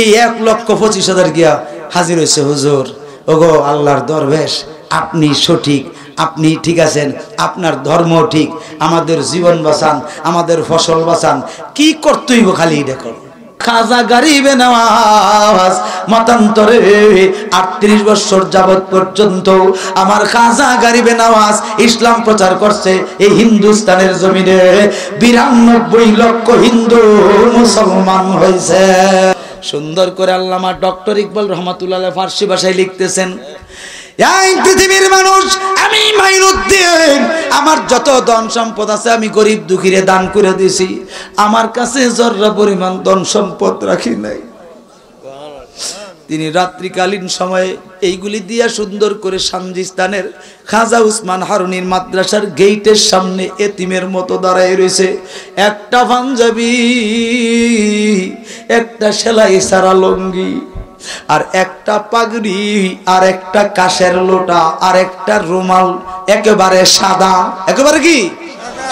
এই 1,25,000 গিয়া হাজির হয়েছে। হুজুর ওগো আল্লাহর দরবেশ, আপনি সঠিক, আপনি ঠিক আছেন, আপনার ধর্ম ঠিক, আমাদের জীবন বাঁচান, আমাদের ফসল বাঁচান, কি করতে হইব খালি দেখো। খাজা গরিবে নওয়াজ মতান্তরে 38 বছর যাবত পর্যন্ত আমার খাজা গরিবে নওয়াজ ইসলাম প্রচার করছে এই হিন্দুস্তানের জমিনে। 92 লক্ষ হিন্দু মুসলমান হয়েছে। সুন্দর করে আল্লামা ডক্টর ইকবাল রহমাতুল্লাহ আলাইহি ফার্সি ভাষায় লিখতেছেন, এই পৃথিবীর মানুষ, আমি মাইনুদ্দিন আমার যত ধন সম্পদ আছে আমি গরিব দুঃখীরে দান করে দিয়েছি, আমার কাছে জর্রা পরিমাণ ধন সম্পদ রাখি নাই। তিনি রাত্রিকালীন সময়ে এইগুলি দিয়া সুন্দর করে সানজিস্তানের খাজা উসমান হারুনির মাদ্রাসার গেটের সামনে এতিমের মতো দাঁড়ায় রয়েছে। একটা পাঞ্জাবি, একটা সেলাই সারা লুঙ্গি, আর একটা পাগড়ি, আর একটা কাশের লোটা, আর একটা রুমাল একেবারে সাদা। একেবারে কি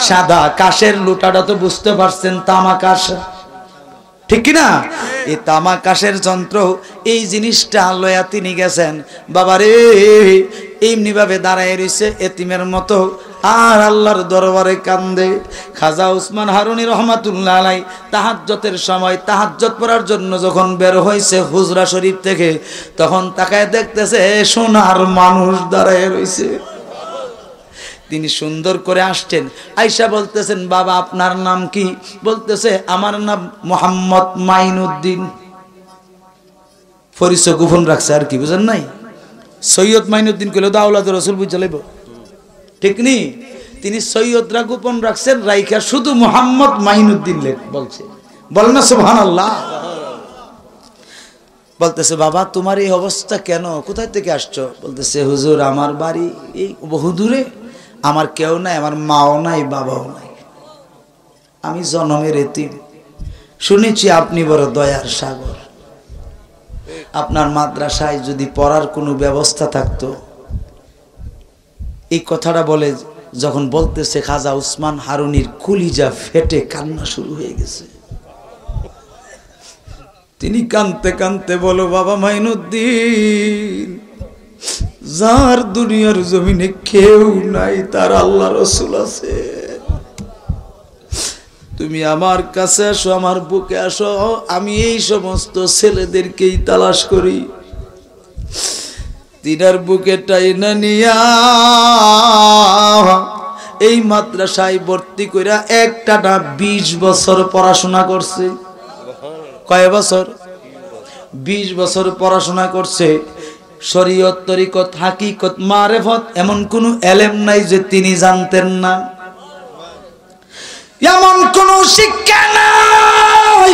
সাদা। কাশের লোটাটা তো বুঝতে পারছেন, তামা কাশ, ঠিক কিনা? এই তামা কাশের যন্ত্র, এই জিনিসটা লয়া তিনি গেছেন। বাবারে এমনি ভাবে দাঁড়ায় রয়েছে এতিমের মতো, আর আল্লাহর দরবারে কান্দে। খাজা উসমান হারুনি রহমাতুল্লাহ আলাইহি তাহাজ্জুদের সময় তাহাজ্জুদ পড়ার জন্য যখন বের হয়েছে হুজরা শরীফ থেকে, তখন তাকায় দেখতেছে সোনার মানুষ দাঁড়ায় রয়েছে। তিনি সুন্দর করে আসছেন, আয়েশা বলতেছেন, বাবা আপনার নাম কি? বলতেছে, আমার নাম মোহাম্মদ মাইনুদ্দিন। পরিচয় গোপন রাখছে, আর কি বুঝেন নাই? সৈয়দ মাইনুদ্দিন কইলে তো আওলাদ রাসূল বুঝে লইব, ঠিক নি? তিনি সৈয়দরা গোপন রাখছেন, রাইখা শুধু মোহাম্মদ মাইনুদ্দিন বলছে। বল না সুবহানাল্লাহ। বলতেছে, বাবা তোমার এই অবস্থা কেন, কোথায় থেকে আসছো? বলতেছে, হুজুর আমার বাড়ি এই বহু দূরে, আমার কেউ নাই, আমার মাও নাই, বাবাও নাই, আমি জন্মের এতিম। শুনেছি আপনি বড় দয়ার সাগর, আপনার মাদ্রাসায় যদি পড়ার কোনো ব্যবস্থা থাকতো। এই কথাটা বলে যখন বলতেছে, খাজা উসমান হারুনির কলিজা ফেটে কান্না শুরু হয়ে গেছে। তিনি কাঁদতে কাঁদতে বলো, বাবা মাইনুদ্দিন, যার দুনিয়ার জমিনে কেউ নাই তার আল্লাহ রাসূল আছে, তুমি আমার কাছে আসো, আমার বুকে আসো, আমি এই সমস্ত ছেলেদেরকেই তালাশ করি। তিনার বুকে টাইনা নিয়া এই মাদ্রাসায় ভর্তি কইরা একটানা 20 বছর পড়াশোনা করছে। কয় বছর? 20 বছর পড়াশোনা করছে। শরীয়ত, তরিকত, হাকিকত, মারেফত এমন কোন এলেম নাই যে তিনি জানতেন না। এমন কোন শিক্ষা নাই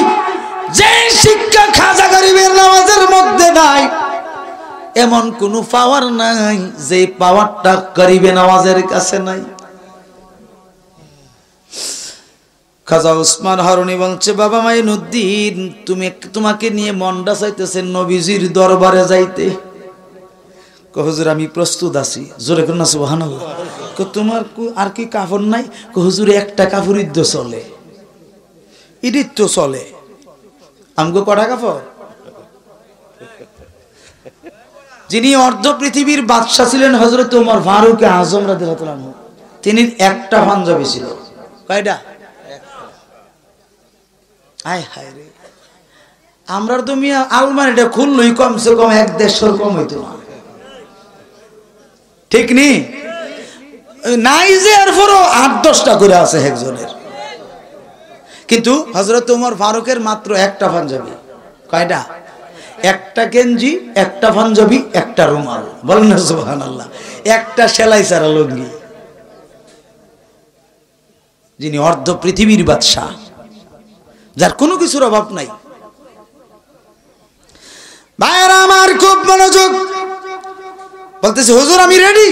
যে শিক্ষা খাজা গরিবের নওয়াজের মধ্যে নাই। এমন কোন পাওয়ার নাই যে পাওয়ারটা গরিবে নওয়াজের কাছে নাই। খাজা উসমান হারুনি বলছে, বাবা মাইনুদ্দিন, তোমাকে নিয়ে মনটা চাইতেছে নবীজির দরবারে যাইতে। হুজুর আমি প্রস্তুত আছি। জোরে কর না সুবহানাল্লাহ। তোমার আর কি কাপড় নাই? হুজুর একটা কাপড়ই তো চলে, ইডির তো চলে, আমগো কটা কাপড়? যিনি অর্ধ পৃথিবীর বাদশা ছিলেন হযরত ওমর ফারুক আযম রাদিয়াল্লাহু আনহু, তিনি একটা পাঞ্জাবি ছিল। কয়টা? হায় হায় রে, আমরা তো মিয়া আলমারিটা খুললই কমসে কম 1-1.5 কম হইতো না, ঠিক নি? নাই যে এরপরও 8-10টা করে আছে একজনের। কিন্তু হযরত ওমর ফারুকের মাত্র একটা পাঞ্জাবি। কয়টা? একটা গেঞ্জি, একটা পাঞ্জাবি, একটা রুমাল। বলেন না সুবহানাল্লাহ। একটা সেলাই সারা লুঙ্গি। যিনি অর্ধ পৃথিবীর বাদশা, যার কোনো কিছুর অভাব নাই। ভাইরা আমার খুব মনোযোগ। বলতেছে, হুজুর আমি রেডি।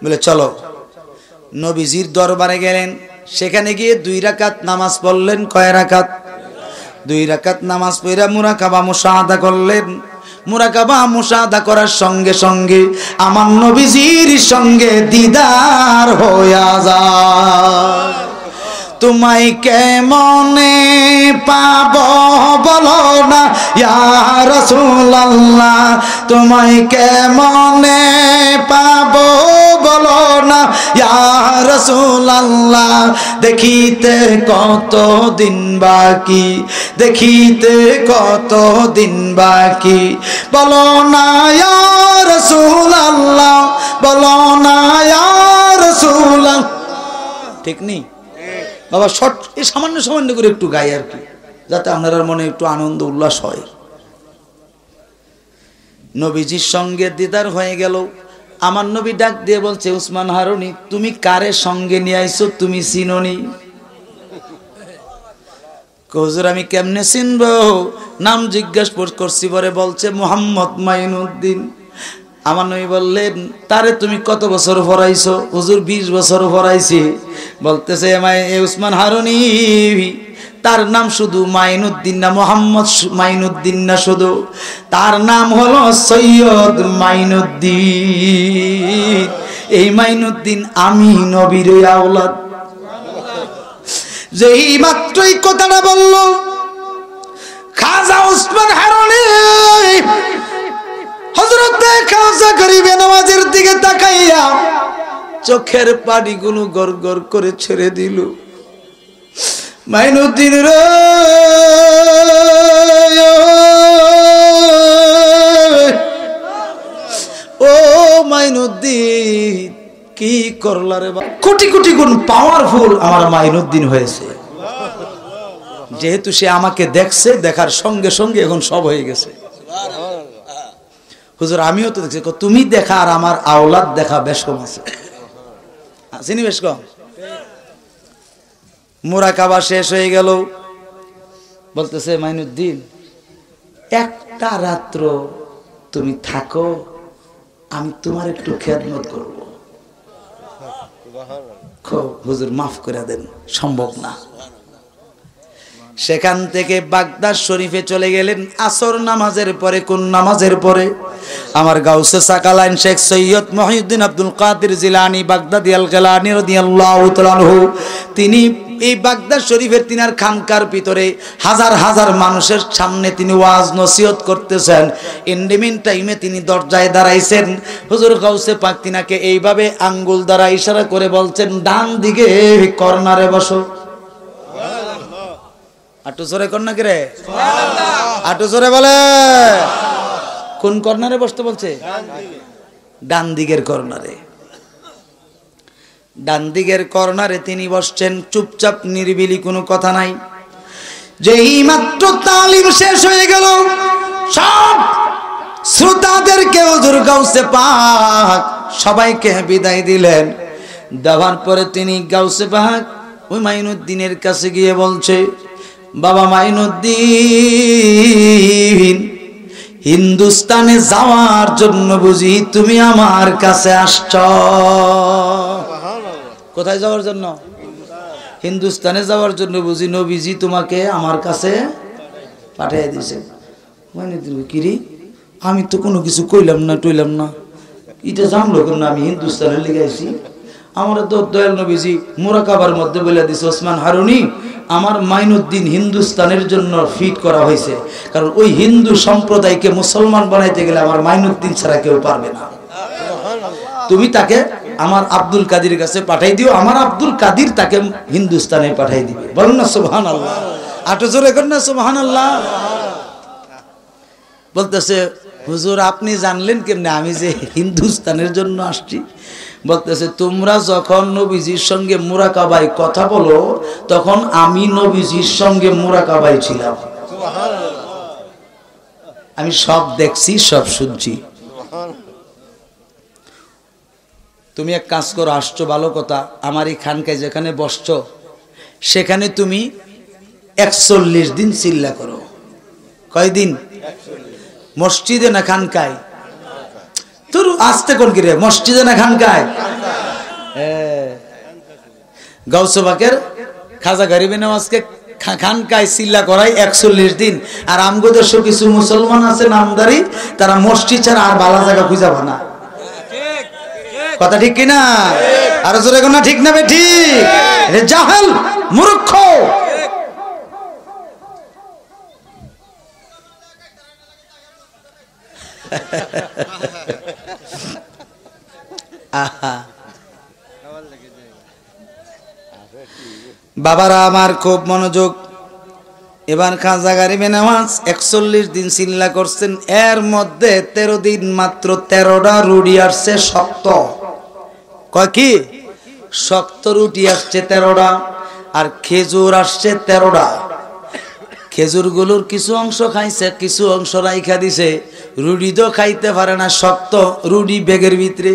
বলে চলো। নবীজির দরবারে গেলেন। সেখানে গিয়ে 2 রাকাত নামাজ পড়লেন। কয় রাকাত? 2 রাকাত নামাজ পড়া মুরাকাবা মুশাহাদা করলেন। মুরাকাবা মুশাহাদা করার সঙ্গে সঙ্গে আমার নবীজির সঙ্গে দিদার হইয়া যায়। তোমায় কেমনে পাবো বলো না, রাসূলুল্লাহ তোমায় কেমনে পাবো বলো না ইয়া রাসূলুল্লাহ দেখিতে কত দিন বাকি দেখিতে কত দিন বাকি বলো না ইয়া রাসূলুল্লাহ বলো না ইয়া রাসূলুল্লাহ ঠিক নেই বাবা শর্ট এই সামান্য সামান্য করে একটু গাই আর কি যাতে আপনার মনে একটু আনন্দ উল্লাস হয় নবীজির সঙ্গে দিদার হয়ে গেল আমার নবী ডাক দিয়ে বলছে উসমান হারুনি তুমি কারে সঙ্গে নিয়ে আইছো তুমি চিনোনি হুজুর আমি কেমনে চিনবো নাম জিজ্ঞেস করছি পরে বলছে মুহাম্মদ মাইনুদ্দিন আমার নবী বললেন তারে তুমি কত বছর পড়াইছো হুজুর 20 বছর পড়াইছি বলতেছে উসমান হারুনি তার নাম শুধু মাইনুদ্দিন না মোহাম্মদ মাইনুদ্দিন না শুধু তার নাম হলো সৈয়দ মাইনুদ্দিন এই মাইনুদ্দিন আমি নবীর আওলাদ যেই মাত্রই কথাটা বলল খাজা উসমান হারুনি হযরত খাজা গরিবে নওয়াজের দিকে তাকাইয়া চোখের পানিগুলো গড়গড় করে ছেড়ে দিল মাইনুদ্দিন রে ও মাইনুদ্দিন কি করলা রে বাবা কোটি কোটি গুণ পাওয়ারফুল আমার মাইনুদ্দিন হয়েছে যেহেতু সে আমাকে দেখছে দেখার সঙ্গে সঙ্গে এখন সব হয়ে গেছে হুজুর আমিও তো দেখছি তুমি দেখা আর আমার আওলাদ দেখা বেশ কম আছে চিনি বেশ কম মুরাকাবা শেষ হয়ে গেল বলতেছে মাইনুদ্দিন একটা রাত্র তুমি থাকো আমি তোমার একটু খেদমত করব হুজুর মাফ করে দেন সম্ভব না সেখান থেকে বাগদাদ শরীফে চলে গেলেন আসর নামাজের পরে কোন নামাজের পরে আমার গাউসে সাকালাইন শেখ সৈয়দ মহিউদ্দিন আব্দুল কাদের জিলানী বাগদাদি আল গিলানী রাদিয়াল্লাহু তাআলা আনহু তিনি এই বাগদাদ শরীফের তিনার খানকার ভিতরে হাজার হাজার মানুষের সামনে তিনি ওয়াজ নসিহত করতেছেন ইন্ডিমিন টাইমে তিনি দরজায় দাঁড়াইছেন হুজুর গাউসে পাক তিনাকে এইভাবে আঙ্গুল দ্বারা ইশারা করে বলছেন ডান দিকে কর্নারে বসো আটু জোরে কর না রে আটু জোরে বলে কোন কর্নারে বসতে বলছে ডান দিকের কর্নারে ডান দিকের কর্নারে তিনি বসছেন চুপচাপ নিরিবিলি কোনো কথা নাই যেই মাত্র তালিম শেষ হয়ে গেল সব শ্রোতাদেরকে হুজুর গাউসে পাক সবাইকে বিদায় দিলেন দেওয়ার পরে তিনি গাউসে পাক ওই মাইনুদ্দিনের কাছে গিয়ে বলছে বাবা মাইনুদ্দিন হিন্দুস্তানে যাওয়ার জন্য বুঝি তুমি আমার কাছে আসছ কোথায় যাওয়ার জন্য হিন্দুস্তানে যাওয়ার জন্য বুঝি নবীজি তোমাকে আমার কাছে পাঠিয়ে দিয়েছে মাইনুদ্দিন কিরি আমি তো কোনো কিছু কইলাম না টইলাম না এটা জানলো কেন আমি হিন্দুস্তানে লিখাইছি আমার তো দয়াল নবীজি মুরাকাবার মধ্যে বলে দিছে ওসমান হারুনি আমার মাইনুদ্দিন হিন্দুস্তানের জন্য ফিট করা হয়েছে কারণ ওই হিন্দু সম্প্রদায়কে মুসলমান বানাইতে গেলে আমার মাইনুদ্দিন ছাড়া কেউ পারবে না তুমি তাকে আমার আব্দুল কাদির কাছে পাঠাই দিও আমার আব্দুল কাদির তাকে হিন্দুস্তানে পাঠাই দিবে বলুন না সুবহানাল্লাহ আটো জোরে কর না সুবহানাল্লাহ বলতেছে হুজুর আপনি জানলেন কেমনে আমি যে হিন্দুস্তানের জন্য আসছি বলতেছে তোমরা যখন নবীজির সঙ্গে মুরাকাবায় কথা বলো তখন আমি নবীজির সঙ্গে মুরাকাবায় ছিলাম আমি সব দেখছি সব শুনছি তুমি এক কাজ করো আসছো ভালো কথা আমার এই খানকায় যেখানে বসছো সেখানে তুমি 41 দিন চিল্লা করো কয়দিন মসজিদে না খানকায় তোর আসতে কোন কিরে মসজিদে না খানকায় গাউসে পাকের খাজা গরিবে নওয়াজকে খানকায় চিল্লা করাই 41 দিন আর আমগো দেশে কিছু মুসলমান আছে নামদারি তারা মসজিদ ছাড়া আর ভালো জায়গা খুঁজে পায় না কথা ঠিক কিনা আর জোরে কোন ঠিক না বে ঠিক রে জাহেল মূর্খ বাবারা আমার খুব মনোযোগ। এবার খাজা গরিবে নওয়াজ 41 দিন চিল্লা করছেন, এর মধ্যে 13 দিন মাত্র 13টা রুটি আসছে শক্ত। কয় কি? শক্ত রুটি আসছে 13টা, আর খেজুর আসছে 13টা। খেজুরগুলোর কিছু অংশ খাইছে, কিছু অংশ রাইখা দিছে। রুটি তো খাইতে পারে না, শক্ত রুটি ব্যাগের ভিতরে।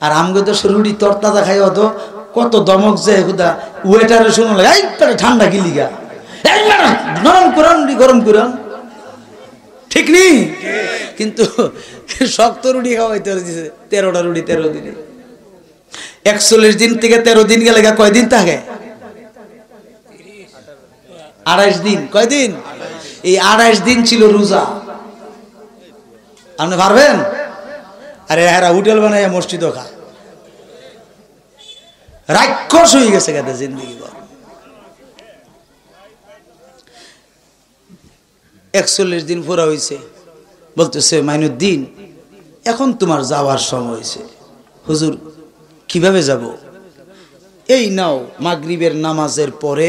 আর আমগো তো রুটি তরতাজা খাই হতো, কত দমক যে খুদা ওয়েটারে শুনো লাগে, এই ঠান্ডা কি লিগা, এই নরম করুন গরম করুন, ঠিক নেই? কিন্তু শক্ত রুটি খাওয়াইতে দিছে 13টা রুটি 13 দিনে। 41 দিন থেকে 13 দিন গেলে কয়দিন থাকে? 28 দিন। কয়দিন? এই 28 দিন ছিল রোজা। আপনি পারবেন? আরে এরা হোটেল বানায় মসজিদও খা, রাক্ষস হয়ে গেছে গাতে জিন্দগি। 41 দিন পুরা হয়েছে, বলতেছে মাইনুদ্দিন এখন তোমার যাওয়ার সময় হয়েছে। হুজুর কিভাবে যাব? এই নাও, মাগরিবের নামাজের পরে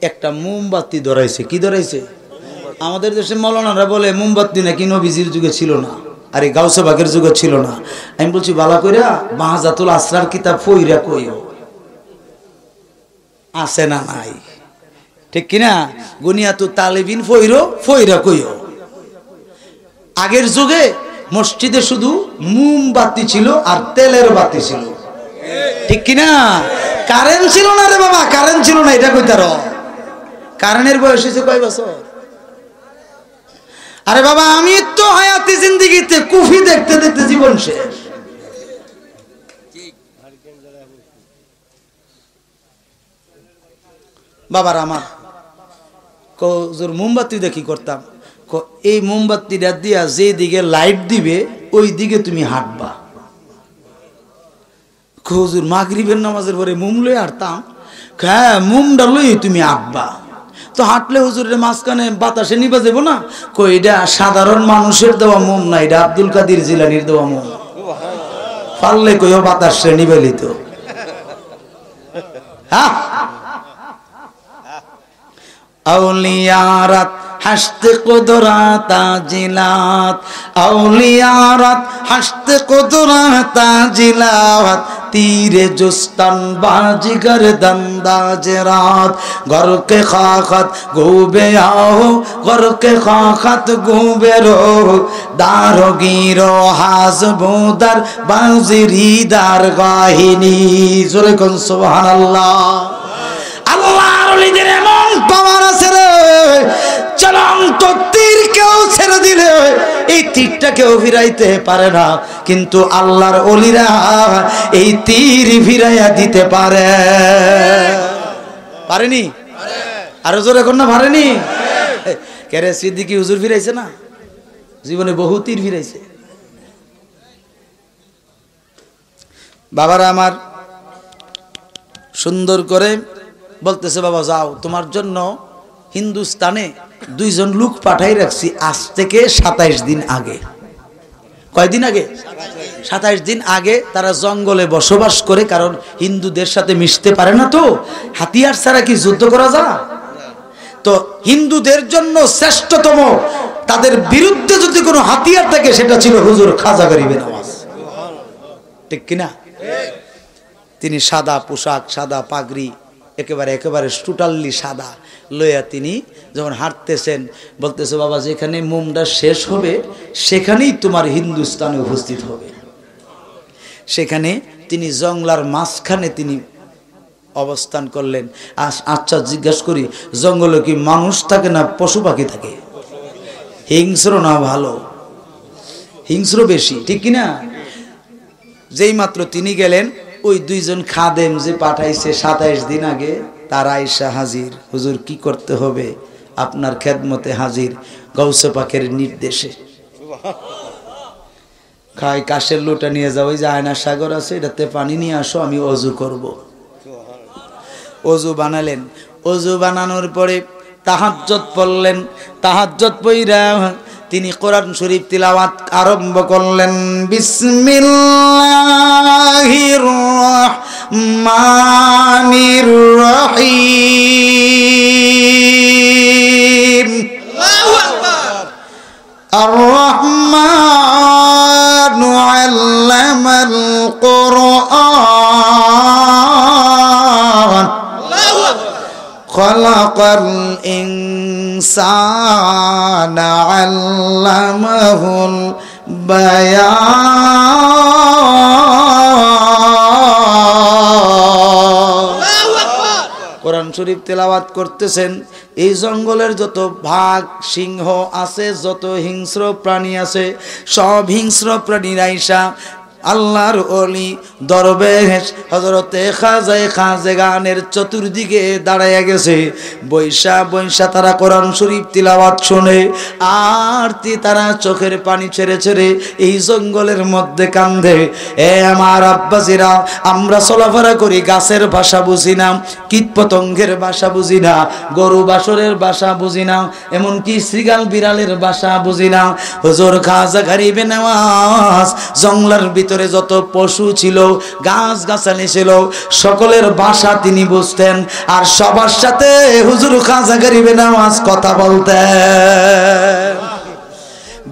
একটা মোমবাতি ধরাইছে। কি ধরাইছে? আমাদের দেশে মৌলানারা বলে মোমবাতি নাকি নবীজির যুগে ছিল না, আরে গাউসে বাগের যুগে ছিল না। আমি বলছি বালা কইরা বাহাজাতুল আসরার কিতাব ফইরা কইও আছে না নাই, ঠিক কিনা? গুনিয়াতু তালিবিন ফইরা কইও। আগের যুগে মসজিদে শুধু মোমবাতি ছিল আর তেলের বাতি ছিল, ঠিক কিনা? কারেন্ট ছিল না রে বাবা, কারেন্ট ছিল না। এটা কইতার কারেন্টের বয়স হয়েছে কয় বছর? আরে বাবা আমি তো হায়াতি জিন্দেগিতে কুফি দেখতে দেখতে জীবন শেষ। বাবার আমার হুজুর মোমবাতি দেখি করতাম, এই মোমবাতিটা দিয়া যে দিকে লাইট দিবে ওই দিকে তুমি হাঁটবা। হুজুর মাগরিবের নামাজের পরে মোম লই হাঁটতাম। হ্যাঁ মোমটা লই তুমি হাঁটবা। তো হাঁটলে হুজুরের মাঝখানে বাতাসে নিবা যাবো না? কই এটা সাধারণ মানুষের দেওয়া মোম না, এটা আব্দুল কাদের জিলানীর দেওয়া মোম। পারলে কইও বাতাসে নিবে লিত। হ্যাঁ আউলিয়ারাত হাসতে কুদরাত আজিলাত, আউলিয়ারাত হাসতে কুদরাত আজিলাত, तीरे जुस्तन बाजीगर दंदाजरात, घर के खाखत घूबे आओ, घर के खाखत घूबे रो, दारो गिरो हाजबोदर बाजिरी दार गाहिनी। जोरे कौन सुभान अल्लाह। আল্লাহর ওলিদের এমন পাওয়ার আছে রে, চলন্ত তীর কেউ ছেড়ে দিলে এই তীরটা কেউ ফিরাইতে পারে না, কিন্তু আল্লাহর ওলিরা এই তীর ফিরাইয়া দিতে পারে। পারেনি? আরো জোরে কোন না পারেনি? কেরে সিদ্দিকী হুজুর ফিরাইছে না? জীবনে বহু তীর ফিরাইছে। বাবারা আমার সুন্দর করে বলতেছে, বাবা যাও, তোমার জন্য হিন্দুস্তানে 2 জন লোক পাঠাই রাখছি আজ থেকে 27 দিন আগে। কয়দিন আগে? 27 দিন আগে। তারা জঙ্গলে বসবাস করে, কারণ হিন্দুদের সাথে মিশতে পারে না, তো হাতিয়ার ছাড়া কি যুদ্ধ করা যায়? তো হিন্দুদের জন্য শ্রেষ্ঠতম, তাদের বিরুদ্ধে যদি কোনো হাতিয়ার থাকে সেটা ছিল হুজুর খাজা গরিবে নওয়াজ, ঠিক কিনা? তিনি সাদা পোশাক, সাদা পাগড়ি, একেবারে টোটালি সাদা লইয়া তিনি যখন হাঁটতেছেন, বলতেছে বাবা যেখানে মোমটা শেষ হবে সেখানেই তোমার হিন্দুস্তানে উপস্থিত হবে। সেখানে তিনি জঙ্গলার মাঝখানে তিনি অবস্থান করলেন। আচ্ছা জিজ্ঞাসা করি, জঙ্গলে কি মানুষ থাকে না পশু পাখি থাকে? হিংস্র না ভালো? হিংস্র বেশি, ঠিক কিনা? যেই মাত্র তিনি গেলেন, ওই 2 জন খাদেম যে পাঠাইছে 27 দিন আগে, তারা আয়েশা হাজির। হুজুর কি করতে হবে? আপনার খেদমতে হাজির, গাউসে পাকের নির্দেশে। খাই কাশের লোটা নিয়ে যাও, ওই যে আয়না সাগর আছে, এটাতে পানি নিয়ে আসো, আমি অজু করব। অজু বানালেন। অজু বানানোর পরে তাহাজ্জুদ পড়লেন। তাহাজ্জুদ পড়া তিনি কোরআন শরীফ তিলাওয়াত আরম্ভ করলেন। বিসমিল্লাহির রহমানির রহিম। আল্লাহু আকবার। আর-রহমানু আল্লামাল কুরআন। আল্লাহু আকবার। খালাকাল ইনসানা আল্লামাহুল বায়ান। কোরআন শরীফ তেলাওয়াত করতেছেন। এই জঙ্গলের যত বাঘ সিংহ আছে, যত হিংস্র প্রাণী আছে, সব হিংস্র প্রাণীর আইসা আল্লাহর ওলি দরবেশ হযরতে খাজেগানের চতুর্দিকে দাঁড়াইয়া গেছে। বৈশা বৈশা তারা কোরআন শরীফ তিলাওয়াত শুনে আর তারা চোখের পানি ছেড়ে ছেড়ে এই জঙ্গলের মধ্যে কান্দে। এ আমার আব্বাজিরা, আমরা চলাফেরা করি, গাছের ভাষা বুঝি না, কীট পতঙ্গের ভাষা বুঝি না, গরু বাছুরের ভাষা বুঝি না, এমনকি শ্রীগাল বিড়ালের ভাষা বুঝি না। হুজুর খাজা গরিবে নওয়াজ জঙ্গলের ভিতরে যত পশু ছিল, গাছ গাছালি ছিল, সকলের ভাষা তিনি বুঝতেন। আর সবার সাথে হুজুর খাজা গরিবে নওয়াজ কথা বলতেন।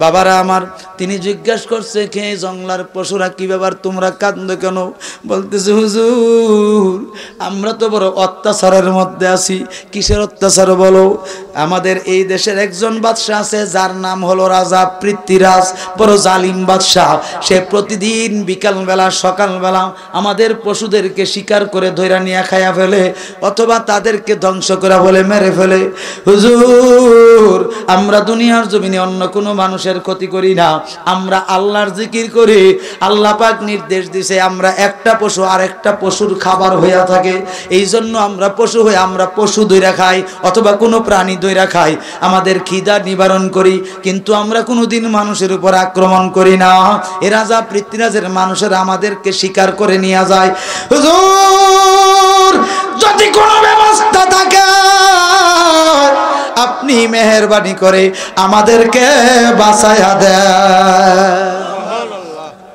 বাবারা আমার, তিনি জিজ্ঞাসা করছে, কে জঙ্গলার পশুরা কি ব্যাপার, তোমরা কাঁদো কেন? বলতেছে, হুজুর আমরা তো বড় অত্যাচারের মধ্যে আছি। কিসের অত্যাচার বলো? আমাদের এই দেশের একজন বাদশাহ আছে, যার নাম হলো রাজা পৃথ্বীরাজ, বড় জালিম বাদশাহ। সে প্রতিদিন বিকালবেলা সকালবেলা আমাদের পশুদেরকে শিকার করে ধইরা নিয়ে খাইয়া ফেলে, অথবা তাদেরকে ধ্বংস করে বলে মেরে ফেলে। হুজুর আমরা দুনিয়ার জমিনে অন্য কোনো মানুষের ক্ষতি করি না, আমরা আল্লাহর জিকির করি। আল্লাহ পাক নির্দেশ দিয়েছে আমরা একটা পশু আর একটা পশুর খাবার হইয়া থাকে, এই জন্য আমরা পশু হয়ে আমরা পশু দইরা খাই অথবা কোনো প্রাণী দইরা খাই, আমাদের খিদা নিবারণ করি, কিন্তু আমরা কোনোদিন মানুষের উপর আক্রমণ করি না। এ রাজা পৃথ্বীরাজের মানুষের আমাদেরকে শিকার করে নিয়ে যায়। হুজুর যদি কোনো ব্যবস্থা থাকে আপনি মেহেরবানি করে আমাদেরকে বাঁচাইয়া দেন।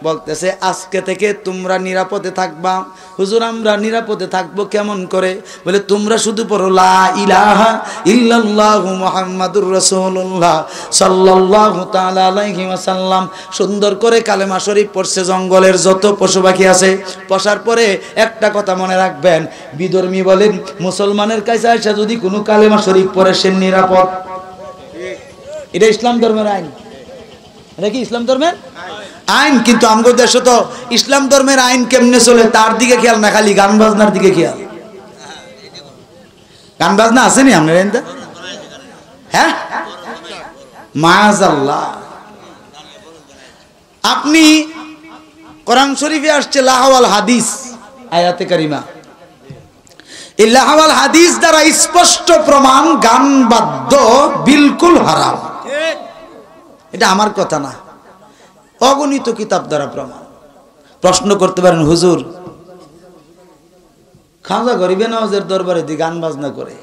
বলতেছে, আজকে থেকে তোমরা নিরাপদে থাকবা। হুজুর আমরা নিরাপদে থাকবো কেমন করে? বলে, তোমরা শুধু পড়ো লা ইলাহা ইল্লাল্লাহু মুহাম্মাদুর রাসূলুল্লাহ সাল্লাল্লাহু তাআলা আলাইহি ওয়াসাল্লাম। সুন্দর করে কালেমা শরীফ পড়ছে জঙ্গলের যত পশু পাখি আছে। পড়ার পরে একটা কথা মনে রাখবেন, বিধর্মী বলেন মুসলমানের কাছে এসে যদি কোনো কালেমা শরীফ পড়ে সে নিরাপদ। এটা ইসলাম ধর্মের আইন। এটা কি ইসলাম ধর্মের আইন? কিন্তু আমাদের দেশে তো ইসলাম ধর্মের আইন কেমনে চলে তার দিকে খেয়াল না, খালি গান বাজনার দিকে খেয়াল। গান বাজনা আসেনি আপনার এনতে? হ্যাঁ, মাআযাল্লাহ। আপনি কোরআন শরীফে আসছে লাহওয়াল হাদিস আয়াতে কারিমা, এই লাহওয়াল হাদিস দ্বারা স্পষ্ট প্রমাণ গান বাদ্য বিলকুল হারাম। এটা আমার কথা না, অগণিত কিতাব দ্বারা প্রমাণ। প্রশ্ন করতে পারেন, হুজুর খাজা গরিবে নওয়াজের দরবারে দি গান বাজনা করে?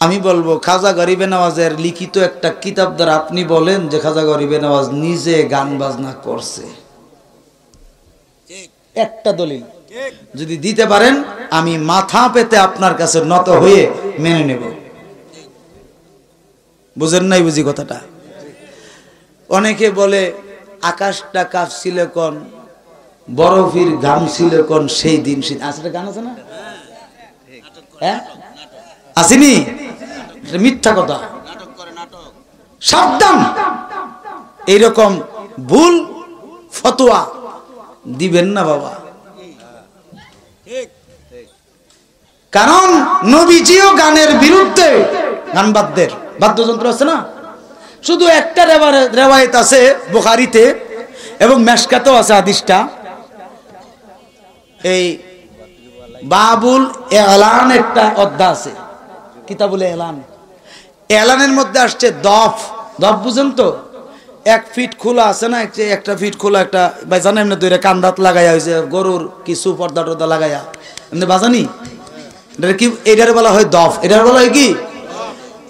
আমি বলবো, খাজা গরিবে নওয়াজের লিখিত একটা কিতাব দ্বারা আপনি বলেন যে খাজা গরিবে নওয়াজ নিজে গান বাজনা করছে? একটা দলিল যদি দিতে পারেন আমি মাথা পেতে আপনার কাছে নত হয়ে মেনে নেব। বুঝেন নাই বুঝি কথাটা? অনেকে বলে আকাশটা কাঁপছিল কোন, বরফির ঘাম ছিল কোন, সেই দিন শীত। আসলে গান আছে না? হ্যাঁ আসেনি? মিথ্যা কথা, সাবধান। এইরকম ভুল ফতোয়া দিবেন না বাবা, কারণ নবীজিও গানের বিরুদ্ধে। গান বাদ্যের বাদ্যযন্ত্র আছে না, শুধু একটা রেওয়ায়েত আছে বুখারীতে এবং মেশকাতেও আছে হাদিসটা। এই বাবুল এলান একটা অধ্যায় আছে, কিতাবুল এলান। এলানের মধ্যে আসছে দফ। দফ বুঝেন তো? 1 ফিট খোলা আছে না, একটা ফিট খোলা একটা বাজান এমনি দুইটা কান্দাত লাগাইয়া হয়েছে, গরুর কিছু পর্দা টর্দা লাগাইয়া এমনি বাজানি। এটা কি? এটার বলা হয় দফ। এটার বলা হয় কি?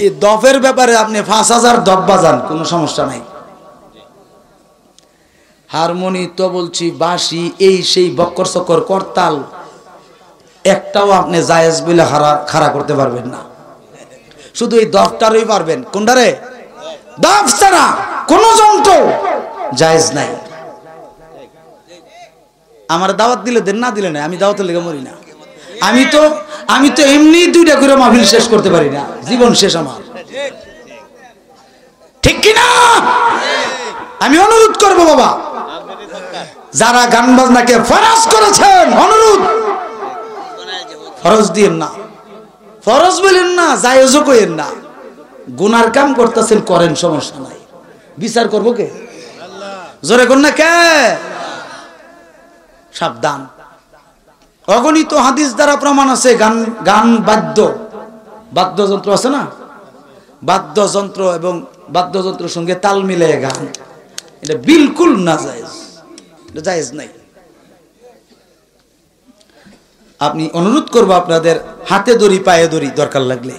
এই দফের ব্যাপারে আপনি 5000 দফ বাজান, কোনো সমস্যা নাই। হারমোনি তো বলছি, বাঁশি, এই সেই বক্কর চক্কর করতাল একটাও আপনি জায়েজ বলে খাড়া করতে পারবেন না। শুধু এই দফটারই পারবেন। কোনটারে? দফ ছাড়া কোন যন্ত্র জায়েজ নাই। আমার দাওয়াত দিলে দেন, না দিলে না, আমি দাওয়াতের লেগে মরি না। আমি তো এমনি 2টা করে মাহফিল শেষ করতে পারি না, জীবন শেষ আমার, ঠিক কিনা? আমি অনুরোধ করব বাবা, যারা গান বাজনাকে ফরজ করেছেন, অনুরোধ, ফরজ দিয়েন না, ফরজ বলেন না, জায়েজও কইেন না। গুনার কাম করতেছেন, করেন, সমস্যা নাই। বিচার করব কে? জোরে কোন না কে? সাবধান। অগণিত হাদিস দ্বারা প্রমাণ আছে গান বাদ্যযন্ত্র আছে না, বাদ্যযন্ত্র এবং বাদ্যযন্ত্রের সঙ্গে তাল মিলিয়ে গান, এটা বিলকুল না জায়েজ, এটা জায়েজ নাই। আপনি অনুরোধ করবো আপনাদের, হাতে দড়ি পায়ে দড়ি, দরকার লাগলে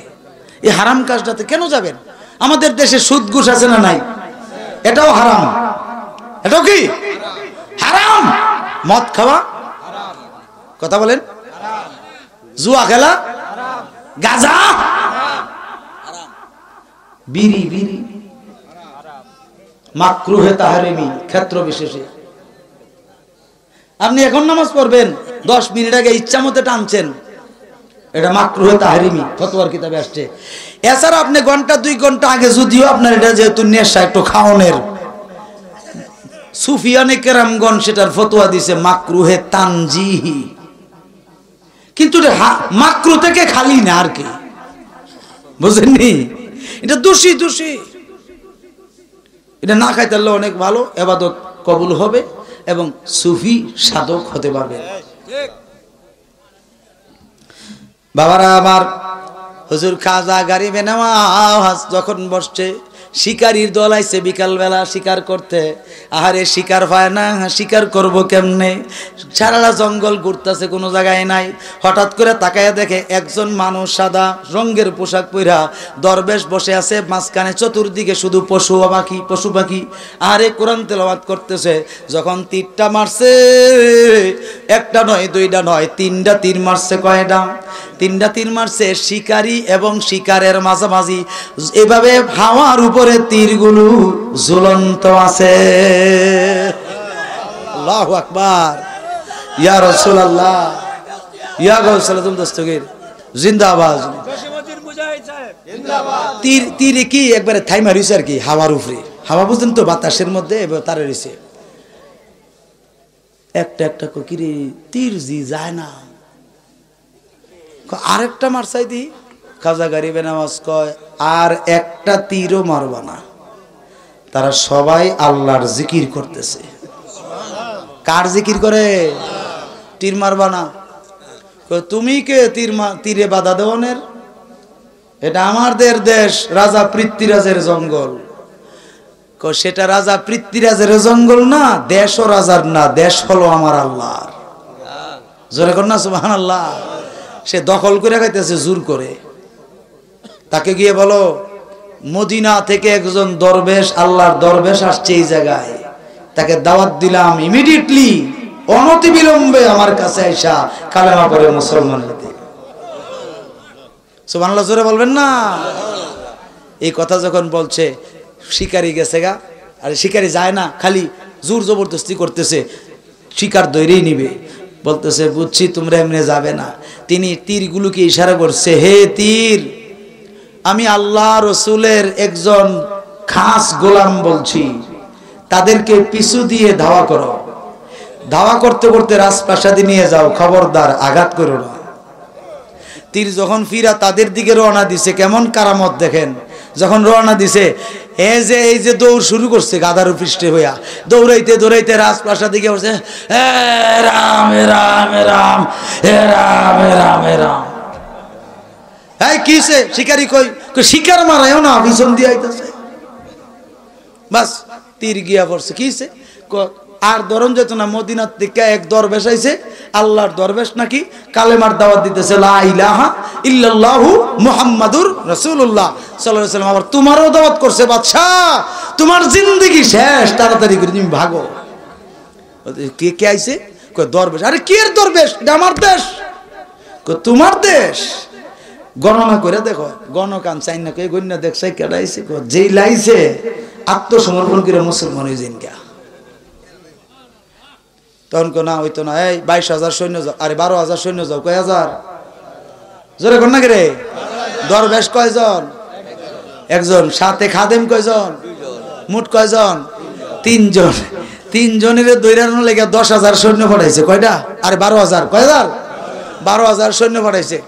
এই হারাম কাজটাতে কেন যাবেন? আমাদের দেশে সুদ ঘুষ আছে না নাই? এটাও হারাম। এটাও কি হারাম? মদ খাওয়া, কথা বলেন, জুয়া খেলা, গাঁজা, বিড়ি, মাকরুহে তাহরিমি, ক্ষেত্র বিশেষে। আপনি এখন নামাজ পড়বেন, 10 মিনিট আগে ইচ্ছা মতো টানছেন, এটা মাকরুহে তাহরিমি, ফতোয়ার কিতাবে আসছে। এছাড়া আপনি ঘন্টা 2 ঘন্টা আগে, যদিও আপনার এটা যেহেতু নেশা, একটু খাওয়ানোর, সুফিয়ানে কেরামগণ সেটার ফতোয়া দিছে মাকরুহে তানজিহি, কিন্তু মাকরু থেকে খালি না, আর কি বুঝেননি? এটা দোষী। এটা না খাইতে পারলে অনেক ভালো, ইবাদত কবুল হবে এবং সুফি সাধক হতে পারবে। বাবারা আমার, হুজুর খাজা গরিবে নওয়াজ যখন বসছে, শিকারীর দল আইছে বিকালবেলা শিকার করতে। আহারে শিকার পায় না, শিকার করব কেমনে? সারাটা জঙ্গল ঘুরতেছে, কোনো জায়গায় নাই। হঠাৎ করে তাকায় দেখে একজন মানুষ সাদা রঙের পোশাক পরা দরবেশ বসে আছে মাঝখানে, চতুর্দিকে শুধু পশু পাখি। আহারে কোরআন তেলাওয়াত করতেছে। যখন তীরটা মারছে, একটা নয়, 2টা নয়, 3টা তীর মারছে। কয়টা? 3টা তীর মারছে শিকারী এবং শিকারের মাঝামাঝি। এভাবে হাওয়ার উপরে তীরগুলো ঝুলন্ত আছে। আল্লাহু আকবার, ইয়া রাসূলুল্লাহ, ইয়া গাউসুল আজম দস্তগীর জিন্দাবাদ। তীরে কি একবারে থাই মারিছে আর কি, হাওয়ার উপরে। হাওয়া বুঝলেন তো, বাতাসের মধ্যে তারে রয়েছে। একটা কিরে তীর জি যায় না, আরেকটা মারসাই দি। খাজা গরিবে নওয়াজ কয়, আর একটা তীরও মারবা না। তারা সবাই আল্লাহর জিকির করতেছে। কার জিকির করে? তীর মারবা না। তুমি কে তীরে বাধা দেওয়ানের? এটা আমাদের দেশ, রাজা পৃথ্বীরাজের জঙ্গল। সেটা রাজা পৃথ্বীরাজের জঙ্গল না, দেশও রাজার না, দেশ হলো আমার আল্লাহর। জোরে কর না সুবহানাল্লাহ। সে দখল করে খাইতেছে জোর করে। তাকে গিয়ে বলো, মদিনা থেকে একজন দরবেশ, আল্লাহর দরবেশ আসছে এই জায়গায়, তাকে দাওয়াত দিলাম, ইমিডিয়েটলি অনতিবিলম্বে আমার কাছে আইসা কালেমা পড়ে মুসলমান হতে। সুবহানাল্লাহ জোরে বলবেন না? এই কথা যখন বলছে, শিকারি গেছে গা। আর শিকারি যায় না, খালি জোর জবরদস্তি করতেছে, শিকার ধরেই নিবে। বলতেছে, বুঝছি তোমরা এমনি যাবে না। তিনি তীরগুলোকে ইশারা করছে, হে তীর, আমি আল্লাহ রসুলের একজন খাস গোলাম বলছি, তাদেরকে পিছু দিয়ে ধাওয়া করো। ধাওয়া করতে করতে রাজপ্রাসাদে নিয়ে যাও, খবরদার আঘাত করো না। তীর যখন ফিরা তাদের দিকে রওনা দিছে, কেমন কারামত দেখেন। যখন রওনা দিছে, এই যে দৌড় শুরু করছে গাধার পৃষ্ঠে হইয়া, দৌড়াইতে রাজপ্রাসাদ দিকে বলছে, হে রাম রাম রাম, হে রাম রাম রাম। এই কিসে? শিকারি কই? শিকার মারায়ও না, পিছন দিয়ে আইতাছে। বাস তীর গিয়া পড়ছে। কিসে? আর ধরন যেত না। মদিনার থেকে এক দরবেশ আইছে, আল্লাহর দরবেশ নাকি কালেমার দাওয়াত দিতেছে, লা ইলাহা ইল্লাল্লাহু মুহাম্মাদুর রাসূলুল্লাহ সাল্লাল্লাহু আলাইহি ওয়াসাল্লাম। আবার তোমারও দাওয়াত করছে বাদশা, তোমার জিন্দেগি শেষ, তাড়াতাড়ি করে তুমি ভাগো। কে কে আইছে? কই দরবেশ। আরে কি এর দরবেশ? এটা আমার দেশ। কই তোমার দেশ? গণনা করে দেখো, গণকান চাই না, কই গণ্য দেখছে কেডা আইছে? কই যেই লাইছে আত্মসমর্পণ করে মুসলমান হয়ে যান গা। তখন কো না হইতো না, এই 22,000 সৈন্য যাও। আরে 12,000 সৈন্য যাও। কয় হাজার? জোরে কর না কে রে? দরবেশ কয়জন? একজন। সাথে খাদেম কয়জন? মোট কয়জন? 3 জন। 3 জনের দৈরানোর লেগে 10,000 সৈন্য পাঠাইছে। কয়টা? আরে 12,000। কয় হাজার? 12,000 সৈন্য পাঠাইছে।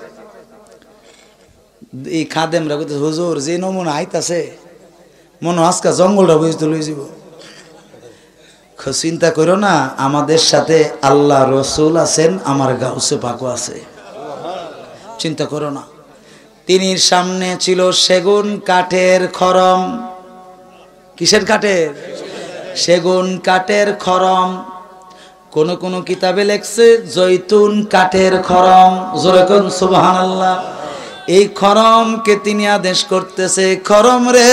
এই খাদেমরা কইতে, হুজুর যে নমুনা আইতাছে মনে আজকা জঙ্গলটা বুঝতে লই যাব। চিন্তা করো না, আমাদের সাথে আল্লাহ রসুল আছেন, আমার গাউসে পাকও আছে। চিন্তা করো না। তিনির সামনে ছিল সেগুন কাঠের খরম। কিসের কাঠের? সেগুন কাঠের খরম। কোন কোন কিতাবে লেখছে জৈতুন কাঠের খরম। জোরে কোন সুবহানাল্লাহ। এই খরমকে তিনি আদেশ করতেছে, খরম রে,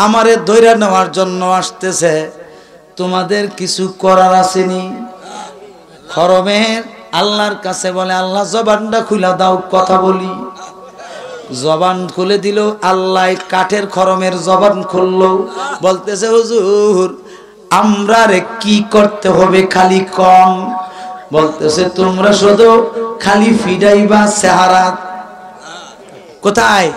আমারে ধইরা নেওয়ার জন্য আসতেছে, তোমাদের কিছু করার আসেনি। খরমের আল্লাহর কাছে বলে, আল্লাহ জবানটা খুলে দাও, কথা বলি। জবান খুলে দিল আল্লাহ, কাঠের খরমের জবান খুললো। বলতেছে, হুজুর আমরা রে কি করতে হবে খালি কম। বলতেছে, তোমরা শুধু খালি ফিডাইবা চেহারা। কোথায়?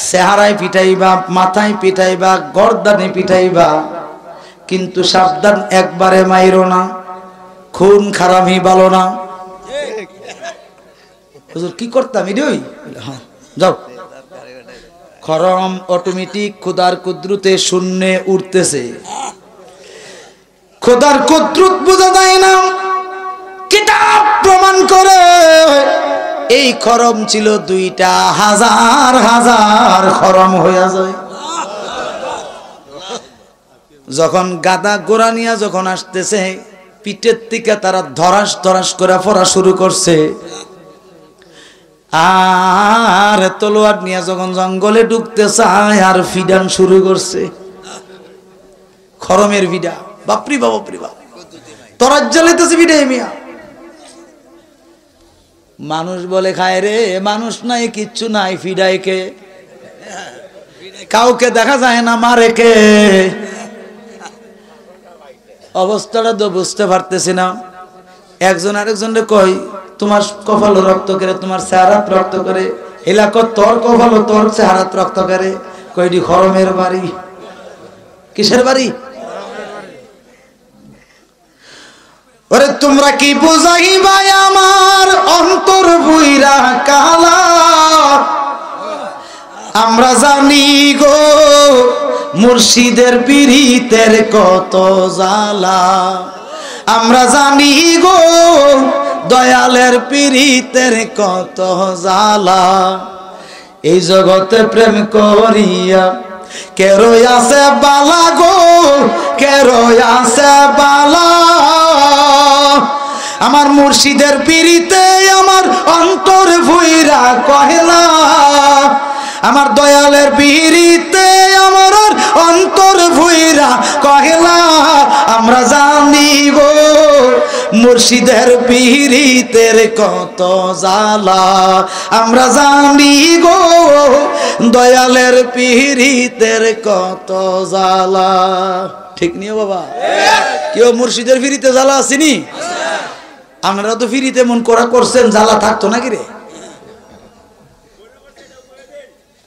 চেহারায় পিটাইবা, মাথায় পিটাইবা, গর্দানে পিটাইবা, কিন্তু সাবধান একবারে মাইরো না, খুন খারামি ভালো না। হুজুর কি করতাম এরই? হ্যাঁ যাও। খরম অটোমেটিক খোদার কুদরতে শূন্যে উঠতেছে। খোদার কুদরত বোঝা যায় না, কিতাব প্রমাণ করে। এই খরম ছিল 2টা, হাজার হাজার খরম হয়ে যায়। যখন গাদা গোড়া নিয়া যখন আসতেছে, পিঠের থেকে তারা ধরাস ধরাস করে পড়া শুরু করছে। আর তলোয়ার নিয়ে যখন জঙ্গলে ঢুকতে চায়, আর ফিডান শুরু করছে, খরমের ভিডা। বাপরি বাবা, বাপরি বাবা, তরাজ জ্বালাইতেছে ভিডা। মিয়া মানুষ বলে খায় রে, মানুষ নাই, কিচ্ছু নাই, ফিডাইকে কাউকে দেখা যায় না, মারে কে। অবস্থাটা তো বুঝতে পারতেছি না। একজন আরেকজনকে কই, তোমার কপাল রক্ত করে, তোমার চেহারাত রক্ত করে। এলাকা তোর কপাল, তোর চেহারাত রক্ত করে। কয়টি খরমের বাড়ি। কিসের বাড়ি? ওরে তোমরা কি বুঝাইবা আমার অন্তর বুইরা কালা। আমরা জানি গো মুর্শিদের পীড়িতের কত জ্বালা। আমরা জানি গো দয়ালের পীড়িতের কত জ্বালা। এই জগতে প্রেম করিয়া কে রয়াছে বালা গো, কে রয়াছে বালা। আমার মুর্শিদের পীড়িতে আমার অন্তর ভুইরা কহেলা। আমার দয়ালের পীড়িতে আমার অন্তর ভুইরা কহেলা। আমরা জানি গো মুর্শিদের পীড়িতের কত জ্বালা। আমরা জানি গো দয়ালের পীড়িতের কত জ্বালা। ঠিক নিও বাবা? কেউ মুর্শিদের পীড়িতে জ্বালা আসেনি? আপনারা তো ফিরিতে মন করা করছেন, জ্বালা থাকতো নাকি রে?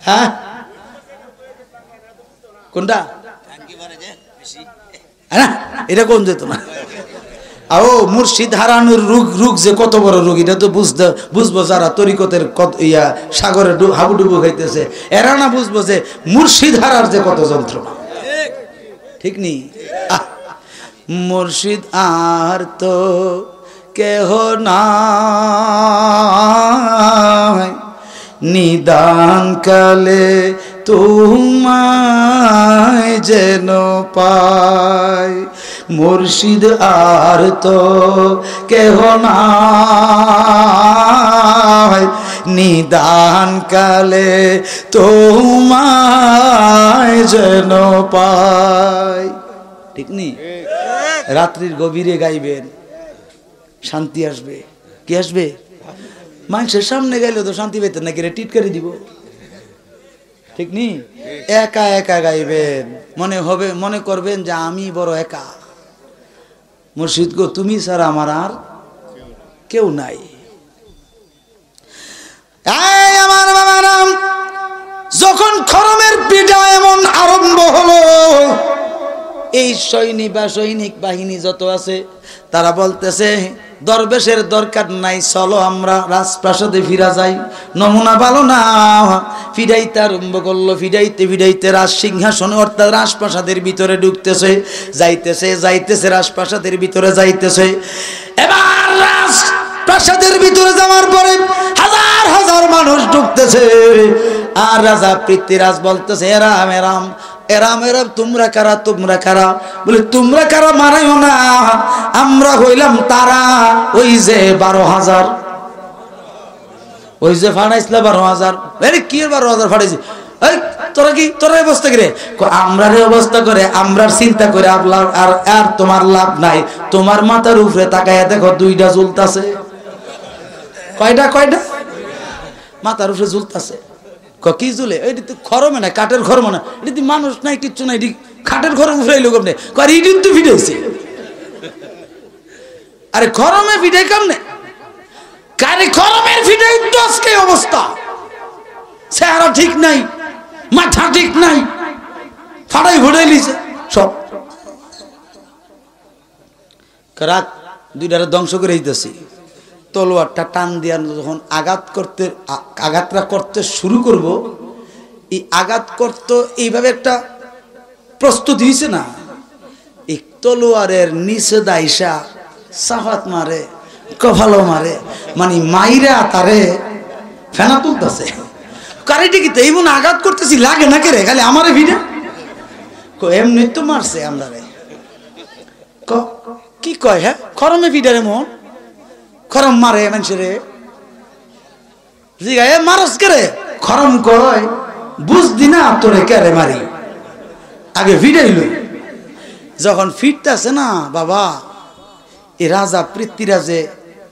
হ্যাঁ কোনটা? এটা কোন যেত না। ও মুর্শিদ হারানোর রোগ যে কত বড় রোগ, এটা তো বুঝবো যারা তরিকতের সাগরে হাবুডুবু খাইতেছে, এরা না বুঝবো যে মুর্শিদ হারার যে কত যন্ত্রণা। ঠিক নি? মুর্শিদ আর তো কেহ নাই, নিদান কালে তোমায় যেন পাই। মুর্শিদ আর তো কেহ নাই, নিদান কালে তোমায় যেন পাই। ঠিক নি? রাত্রির গভীরে গাইবেন, শান্তি আসবে। কি আসবে? মানুষের সামনে গাইলে তো শান্তি পেতেন নাকি রে, টিটকারি দিব। ঠিক নি? একা একা গাইবেন, মনে করবেন যে আমি বড় একা। মুর্শিদ গো তুমি ছাড়া আমার আর কেউ নাই। আমার বাবারা, যখন খরমের পিঠা এমন আরম্ভ হলো, এই সৈনিক বাহিনী যত আছে তারা বলতেছে দরবেশের দরকার নাই, চলো আমরা রাজপ্রাসাদে ফিরা যাই। নমুনা ভালো না, ফিরাইতে আরম্ভ করলো। ফিরাইতে রাজ সিংহাসনে অর্থাৎ রাজপ্রাসাদের ভিতরে ঢুকতেছে, যাইতেছে রাজপ্রাসাদের ভিতরে যাইতেছে। এবার রাজপ্রাসাদের ভিতরে যাওয়ার পরে হাজার হাজার মানুষ ঢুকতেছে, আর রাজা পৃথ্বীরাজ বলতেছে এরাম এরাম এরাম এরাম, তোমরা কারা বলে তোমরা কারা মারাইও না, আমরা হইলাম তারা ওই যে 12,000, ওই যে ফাড়াইছিল 12,000। কি 12,000 ফাড়াইছি? তোরা অবস্থা করে আমরা অবস্থা করে আমরা চিন্তা করে আর তোমার লাভ নাই। তোমার মাথার উপরে তাকায় দেখো 2টা ঝুলতাছে। কয়টা মাথার উপরে ঝুলতাছে। কি ঝুলে? এটি তো খরমে না, কাঠের খরম না, এটি মানুষ নাই, কিচ্ছু নাই, এটি খাটের খরম উঠে লোক আপনি ইডিন তো ফিটাইছে। আরে খরমে ফিটাই কেমনে? কারে খরমের ফিটাই তো আজকে অবস্থা। চেহারা ঠিক নাই, মাথা ঠিক নাই, ফাড়াই ঘুরাই লিছে সব। রাত 2টারে ধ্বংস করে দিতেছি। তলোয়ারটা টান দিয়া যখন আঘাতটা করতে শুরু করব, এই আঘাত করতে এইভাবে একটা প্রস্তুতি হয়েছে না, এই তলোয়ারের নিচে দাইসা সাফাত মারে, কফালো মারে, মানে মাইরা তারে ফেনা তুলতেছে। কারিটি কি এই মনে আঘাত করতেছি লাগে না কে রে, খালি আমারে ভিড়ে এমনি তো মারছে আমরা রে। কি কয়? হ্যাঁ খরমে ভিড়ারে মন খরম মারে মানুষের জিগায় মারস করে। খরম কয় বুঝদি না তোরে কেরে মারি, আগে ভিড়াইল। যখন ফিরতেছে না বাবা, এ রাজা পৃথ্বীরাজে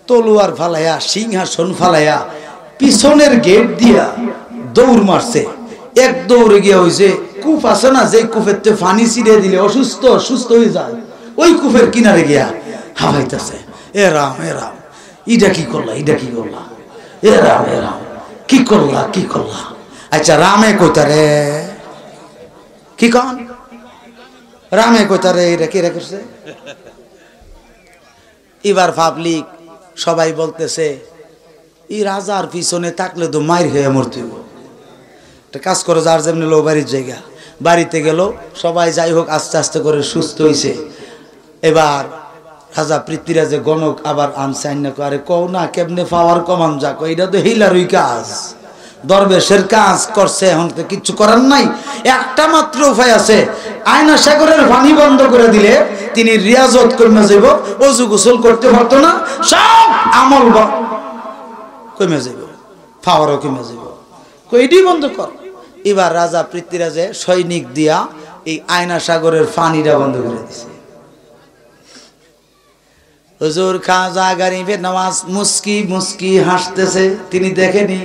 তলোয়ার ফালাইয়া সিংহাসন ফালাইয়া পিছনের গেট দিয়া দৌড় মারছে। এক দৌড়ে গিয়া হয়েছে কূপ আছে না, যে কূপের তে পানি ছিড়ে দিলে সুস্থ হয়ে যায়, ওই কূপের কিনারে গিয়া হাবাইতেছে এরাম এরাম, ইডা কি করলা এরাম এরাম, কি করলা। আচ্ছা রামে কইতারে কি কন? রামে কইতারে এটা কি রেখেছে? এবার পাবলিক সবাই বলতেছে এই রাজার পিছনে থাকলে তো মাইর হয়ে মরতে হইব। একটা কাজ করো, যার যেমনি লো বাড়ির জায়গা, বাড়িতে গেল সবাই, যাই হোক আস্তে আস্তে করে সুস্থ হয়েছে। এবার রাজা পৃথ্বীরাজে গণক আবার আনছে, আরে কও না কেমনে পাওয়ার কমান যাক, এটা তো হিলারই কাজ, দরবেশের কাজ করছে, এখন তো কিচ্ছু করার নাই। একটা মাত্র উপায় আছে, আয়না সাগরের পানি বন্ধ করে দিলে তিনি রিয়াজত কমে যাইব, অজু গোসল করতে পারতো না, সব আমল কমে যাইব, পাওয়ারও কমে যাইব, এটি বন্ধ কর। এবার রাজা পৃথ্বীরাজে সৈনিক দিয়া এই আয়না সাগরের পানিটা বন্ধ করে দিছে। হুজুর খাজা গরিবে নওয়াজ মুস্কি হাসতেছে, তিনি দেখেনি,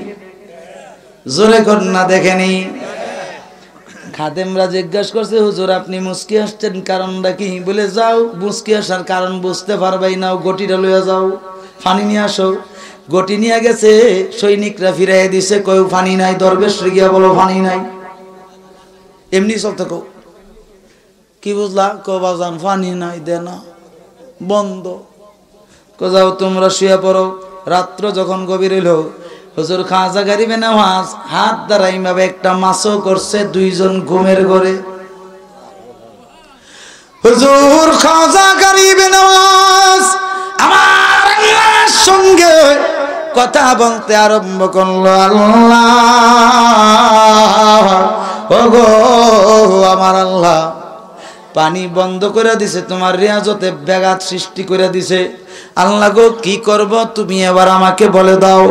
জোরে কন্যা দেখেনি। খাদেমরা জিজ্ঞাসা করছে হুজুর আপনি মুস্কি হাসছেন কারণটা কি? বলে যাও মুস্কি আসার কারণ বুঝতে পারবাই না, গটিটা লইয়া যাও, পানি নিয়ে আসো। গটি নিয়ে গেছে, সৈনিকরা ফিরাই দিছে, কেউ পানি নাই। দরবেশ গিয়া বলো পানি নাই, এমনি চলতে কো কি বুঝলা? বাজান পানি নাই, দে না, বন্ধ। যাও তোমরা শুয়ে পড়ো। রাত্র যখন গভীর হইল, হুজুর খাজা গরিবে নওয়াজ হাত দ্বারা এইভাবে একটা মাছও করছে, 2 জন ঘুমের ঘরে। হুজুর খাজা গরিবে নওয়াজ আমার আল্লাহর সঙ্গে কথা বলতে আরম্ভ করলো। আল্লাহ, ওগো আমার আল্লাহ, পানি বন্ধ করে দিছে, তোমার রিয়াজতে ব্যাঘাত সৃষ্টি করে দিছে। আল্লাহ গো কি করব তুমি এবার আমাকে বলে দাও।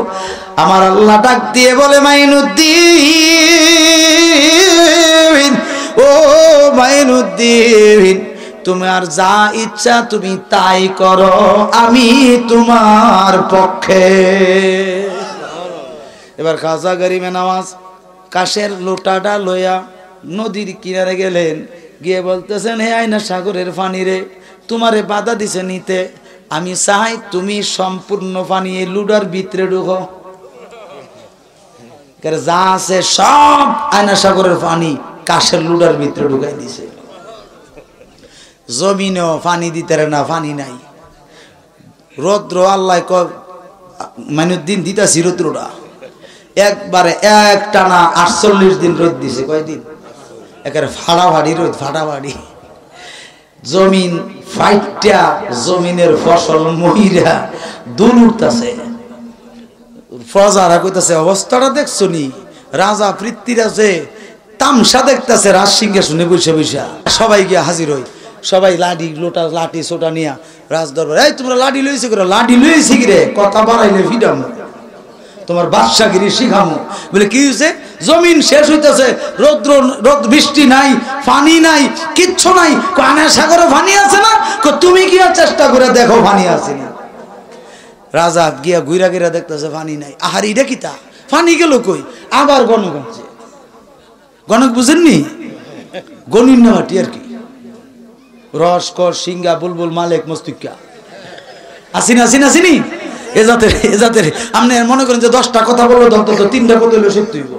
আমার আল্লাহ ডাক দিয়ে বলে, মাইনুদ্দিন, ও মাইনুদ্দিন, তোমার যা ইচ্ছা তুমি তাই করো, আমি তোমার পক্ষে। এবার খাজা গরিবে নওয়াজ কাশের লোটাটা লইয়া নদীর কিনারে গেলেন, গিয়ে বলতেছেন, হে আয়না সাগরের পানি রে, তোমারে বাধা দিছে নিতে, আমি চাই তুমি সম্পূর্ণ পানি এই লুডার ভিতরে ঢুকো। যা আছে সব আয়না সাগরের পানি কাশের লুডার ভিতরে ঢুকাই দিছে। জমিনেও পানি দিতে না, পানি নাই। রৌদ্র আল্লাহ মাইনুদ্দিন দিতাছি রৌদ্রটা একবারে এক টানা 48 দিন রোদ দিছে। কয়দিন? একেবারে ফাড়াফাড়ি রোদ, ফাড়াফাড়ি। জমিন ফাইটা, জমিনের ফসল মহিরা দুল উঠতেছে। প্রজারা কইতাছে, অবস্থাটা দেখছো নি? রাজা পৃথ্বীরাজে তামসা দেখতেছে রাজ সিংহাসনে বসে বসে। সবাই গিয়া হাজির হই, সবাই লাঠি লোটা লাঠি ছোটা নিয়া রাজ দরবার। এই তোমরা লাঠি লইছে করে? লাঠি লইছি কি রে? কথা বাড়াইলে ভিডামো, তোমার বাদশাগিরি শিখামো। বলে কি হয়েছে? জমিন শেষ হইতেছে, রোদ বৃষ্টি নাই, পানি নাই, কিচ্ছু নাই। কানা সাগরে পানি আছে না? তুমি গিয়া চেষ্টা করে দেখো পানি আছে না। রাজা গিয়া ঘুরা গিরা দেখতেছে পানি নাই। আহার এটা কি তা? পানি গেল কই? আবার গণক আছে। গণক বুঝেননি? গণিন নাটি আর কি, রস কর সিঙ্গা বুলবুল মালেক মস্তিকা আসিন আসিন আসিনি। এ জাতের আপনি মনে করেন যে 10টা কথা বললো, অন্তত 3টা কথা হইলো সত্যি হইব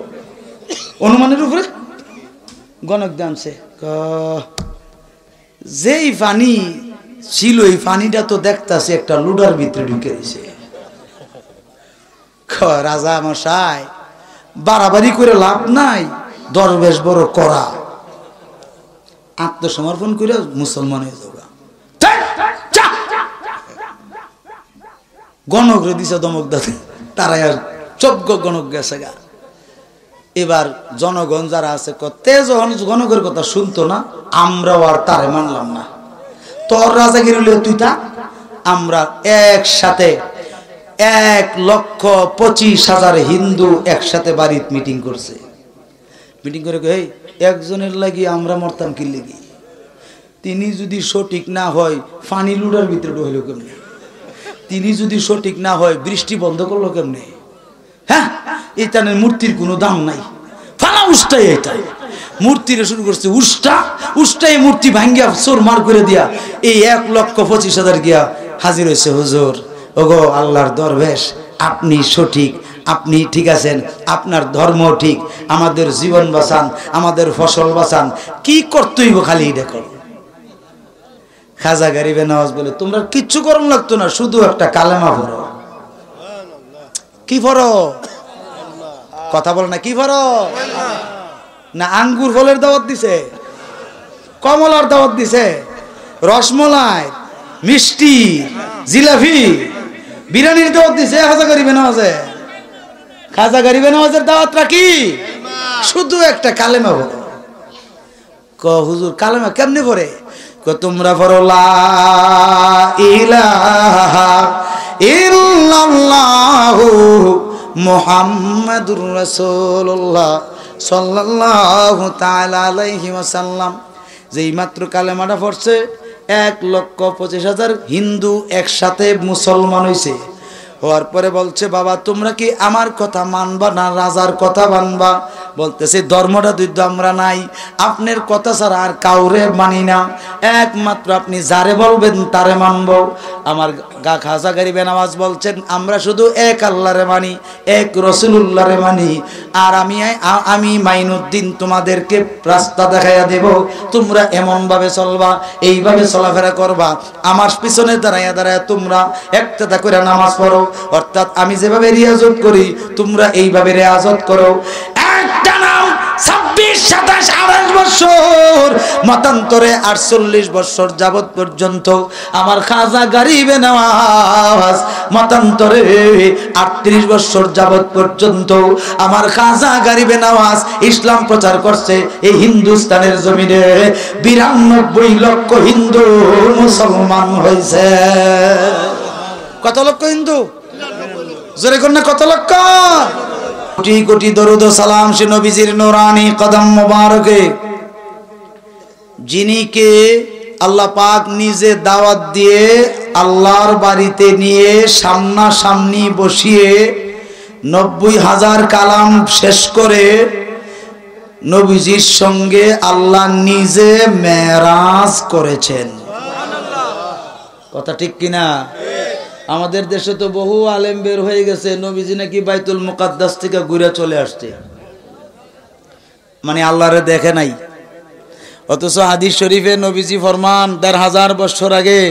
অনুমানের উপরে। গণক দানছে, যেই পানি ছিল এই পানিটা তো দেখতাছে একটা লুডার ভিতরে ঢুকে দিছে। রাজা মশাই বাড়াবাড়ি করে লাভ নাই, দরবেশ বড় করা, আত্মসমর্পণ করে মুসলমান হয়ে যাবে। গণক রে দিছে দমক দাতে, তারাই আর চোদ্দ গণক গেছে গা। এবার জনগণ যারা আছে যখন গণকের কথা শুনতো না, আমরাও আর তারে মানলাম না। তোর রাজাগিরি হলে তুই তা, আমরা একসাথে 1,25,000 হিন্দু একসাথে বাড়িতে মিটিং করছে। মিটিং করে এই একজনের লাগি আমরা মরতাম কি লাগি? তিনি যদি সঠিক না হয় ফানি লুডার ভিতরে ঢুকলো কেমনে? তিনি যদি সঠিক না হয় বৃষ্টি বন্ধ করলো কেমনে? হ্যাঁ, এইটানের মূর্তির কোনো দাম নাই, ফালা উষ্টাই। এটা মূর্তিরে শুরু করছে উষ্টাই মূর্তি ভাঙ্গিয়া চোর মার করে দিয়া এই 1,25,000 গিয়া হাজির হয়েছে। হুজুর, ওগো আল্লাহর দরবেশ, আপনি সঠিক, আপনি ঠিক আছেন, আপনার ধর্ম ঠিক, আমাদের জীবন বাঁচান, আমাদের ফসল বাঁচান, কি করতে হইব খালি দেখো। খাজা গরিবে নওয়াজ বলে, তোমরা কিচ্ছু করম লাগতো না, শুধু একটা কালেমা পড়ো। কি পড়ো? কথা বলো না, কি পড়ো? না আঙ্গুর ফলের দাওয়াত দিছে, কমলার দাওয়াত দিছে, রসমলাই, মিষ্টি, জিলাপি, বিরিয়ানির দাওয়াত দিছে খাজা গরিবে নওয়াজে। খাজা গরিবে নওয়াজের দাওয়াতটা কি? শুধু একটা কালেমা পড়ো। হুজুর কালেমা কেমনে পড়ে? তোমরা পড়ো লা ইলাহা ইল্লাল্লাহু মুহাম্মাদুর রাসূলুল্লাহ সাল্লাল্লাহু তাআলা আলাইহি ওয়াসাল্লাম। যেই মাত্র কালেমাটা পড়ছে 1,25,000 হিন্দু একসাথে মুসলমান হইছে। হওয়ার পরে বলছে, বাবা তোমরা কি আমার কথা মানবা না রাজার কথা মানবা? বলতেছে, ধর্মটা যুদ্ধ আমরা নাই, আপনার কথা ছাড়া আর কাউরে মানি না, একমাত্র আপনি যারে বলবেন তারে মানব। আমার খাজা গরিবে নওয়াজ বলছেন, আমরা শুধু এক আল্লাহরে মানি, এক রাসূলুল্লাহরে মানি। আর আমি মাইনুদ্দিন তোমাদেরকে রাস্তা দেখাইয়া দেব, তোমরা এমন ভাবে চলবা, এইভাবে চলাফেরা করবা, আমার পিছনে দাঁড়াইয়া দাঁড়াইয়া তোমরা একটা করে নামাজ পড়ো, অর্থাৎ আমি যেভাবে রিয়াজত করি তোমরা এইভাবে রিয়াজত করো। একটা নাম 26, 27, 28 বছর মতান্তরে 48 বছর যাবত পর্যন্ত আমার খাজা গরিবে নওয়াজ মতান্তরে 38 বছর যাবত পর্যন্ত আমার খাজা গরিবে নওয়াজ ইসলাম প্রচার করছে এই হিন্দুস্তানের জমিনে। 92 লক্ষ হিন্দু মুসলমান হয়েছে। কত লক্ষ হিন্দু? জোরে কোন না, কত লক্ষ? কোটি কোটি দরুদ ও সালাম সে নবীজির নূরানি কদম মোবারকে, যিনিকে আল্লাহ পাক নিজে দাওয়াত দিয়ে আল্লাহর বাড়িতে নিয়ে সামনাসামনি বসিয়ে 90,000 কালাম শেষ করে নবীজির সঙ্গে আল্লাহ নিজে মেরাজ করেছেন। কথা ঠিক কিনা? আমাদের দেশে তো বহু আলেম বের হয়ে গেছে, নবীজি নাকি বাইতুল মুকাদ্দাস থেকে ঘুরে চলে আসছে, মানে আল্লাহরে দেখে নাই। অথচ হাদিস শরীফে নবীজি ফরমান 1500 বছর আগে,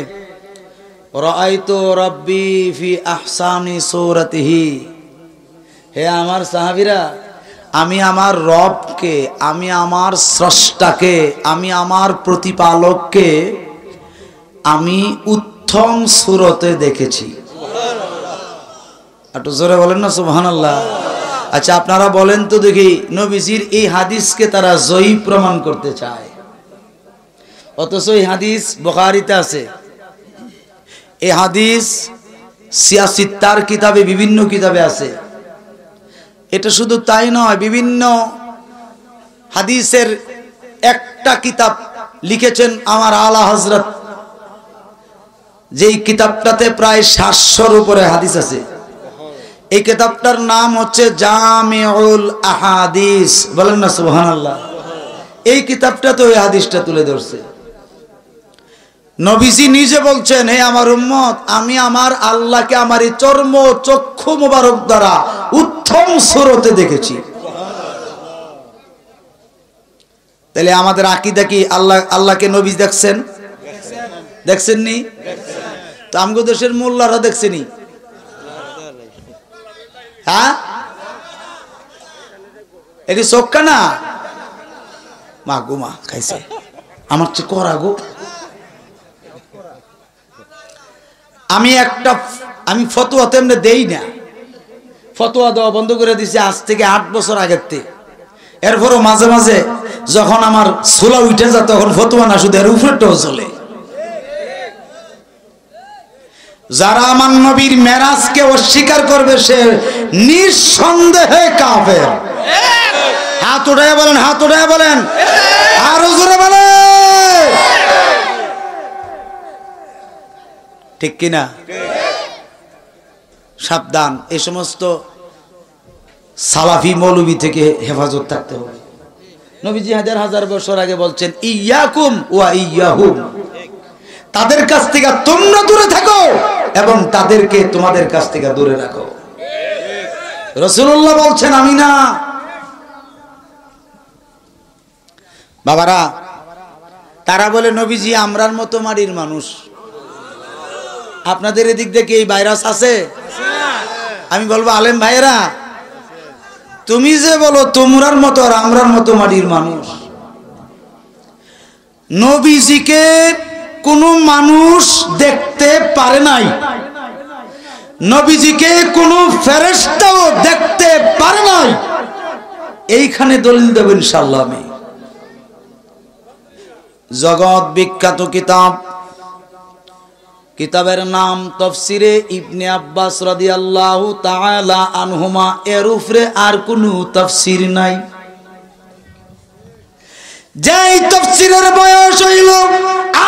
রাআইতু রাব্বি ফি আহসানি সূরাতিহি, হে আমার সাহাবীরা, আমি আমার রবকে, আমি আমার স্রষ্টাকে, আমি আমার প্রতিপালককে আমি উত্তম সূরতে দেখেছি। একটু জোরে বলেন না সুবহানাল্লাহ। আচ্ছা আপনারা বলেন তো দেখি, নবীজির এই হাদিসকে তারা জয়ী প্রমাণ করতে চায়, অথচ এই হাদিস বুখারীতে আছে, এই হাদিস সিয়াসিত্তার কিতাবে, বিভিন্ন কিতাবে আছে। এটা শুধু তাই নয়, বিভিন্ন হাদিসের একটা কিতাব লিখেছেন আমার আলা হযরত, যেই কিতাবটাতে প্রায় 700-র উপরে হাদিস আছে। এই কিতাবটার নাম হচ্ছে জামিউল আহাদিস, বলেন না সুবহানাল্লাহ। এই কিতাবটাতে ওই হাদিসটা তুলে ধরছে। নবীজি নিজে বলছেন, হে আমার উম্মত, আমি আমার আল্লাহকে আমার এই চর্ম চক্ষু মোবারক দ্বারা উত্তম সূরতে দেখেছি। তাহলে আমাদের আকীদা কি আল্লাহকে নবী দেখছেন? দেখছেননি? তো আমগো দেশের মোল্লারা দেখছেনি? হ্যাঁ, এটি চোখকা না মা গুমা খাইছে আমার চেয়ে করা গো। আমি ফতোয়া তেমনি দেই না, ফতোয়া দেওয়া বন্ধ করে দিছি আজ থেকে 8 বছর আগের থেকে। এরপরও মাঝে মাঝে যখন আমার সোলা উঠে যায় তখন ফতোয়া না, শুধু এর উপরেটাও চলে। যারা আমার নবীর মেরাজকে অস্বীকার করবে সে নিঃসন্দেহে কাফের। হাত উঠায় বলেন, হাত উঠায় বলেন, আরো জোরে বলেন, ঠিক কিনা? সাবধান, এই সমস্ত সালাফি মৌলবী থেকে হেফাজত থাকতে হবে। নবীজি 1000 বছর আগে বলছেন, ইয়াকুম ওয়া ইয়াহুম, তাদের কাছ থেকে তোমরা দূরে থাকো এবং তাদেরকে তোমাদের কাছ থেকে দূরে রাখো। রাসূলুল্লাহ বলছেন, আমি না। বাবারা, তারা বলে নবীজি আমরার মতো মাটির মানুষ। আপনাদের এদিক থেকে এই ভাইরাস আছে? আমি বলবো, আলেম ভাইয়েরা, তুমি যে বলো তোমরার মতো আর আমরার মতো মাটির মানুষ, নবীজিকে কোন মানুষ দেখতে পারে নাই, নবীজিকে কোন ফেরেশতাও দেখতে পারে নাই। এইখানে দলিল দেব ইনশাআল্লাহ। আমি জগৎ বিখ্যাত কিতাবের নাম তাফসিরে ইবনে আব্বাস রাদিয়াল্লাহু তাআলা আনহুমা, এর উপরে আর কোনো তাফসির নাই। যেই তাফসিরের বয়স হইল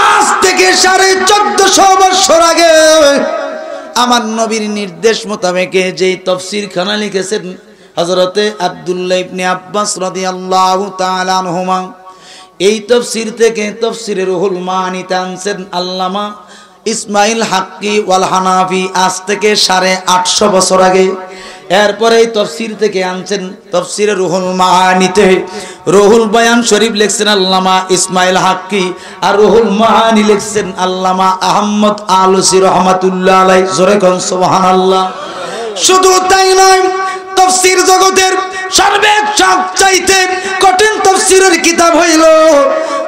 আজ থেকে 1450 বছর আগে, আমার নবীর নির্দেশ মোতাবেক যেই তাফসির খানা লিখেছেন হযরতে আব্দুল্লাহ ইবনে আব্বাস রাদিয়াল্লাহু তাআলা আনহুমা, এই তাফসির থেকে তাফসিরে রুহুল মানিতে আনছেন আল্লামা ইসমাইল হাক্কি ওয়াল হানাফি, আজ থেকে 850 বছর আগে। এরপরে এই তাফসির থেকে আনছেন তাফসিরে রুহুল মানিতে রুহুল বয়ান শরীফ লিখছেন আল্লামা ইসমাইল হাক্কি, আর রুহুল মানি লিখছেন আল্লামা আহমদ আলুসি রহমাতুল্লাহ আলাইহি। জোরে কোন সুবহানাল্লাহ। শুধু তাই নয়, তাফসির জগতের সর্বোচ্চ চাইতে কঠিন কিতাব হইল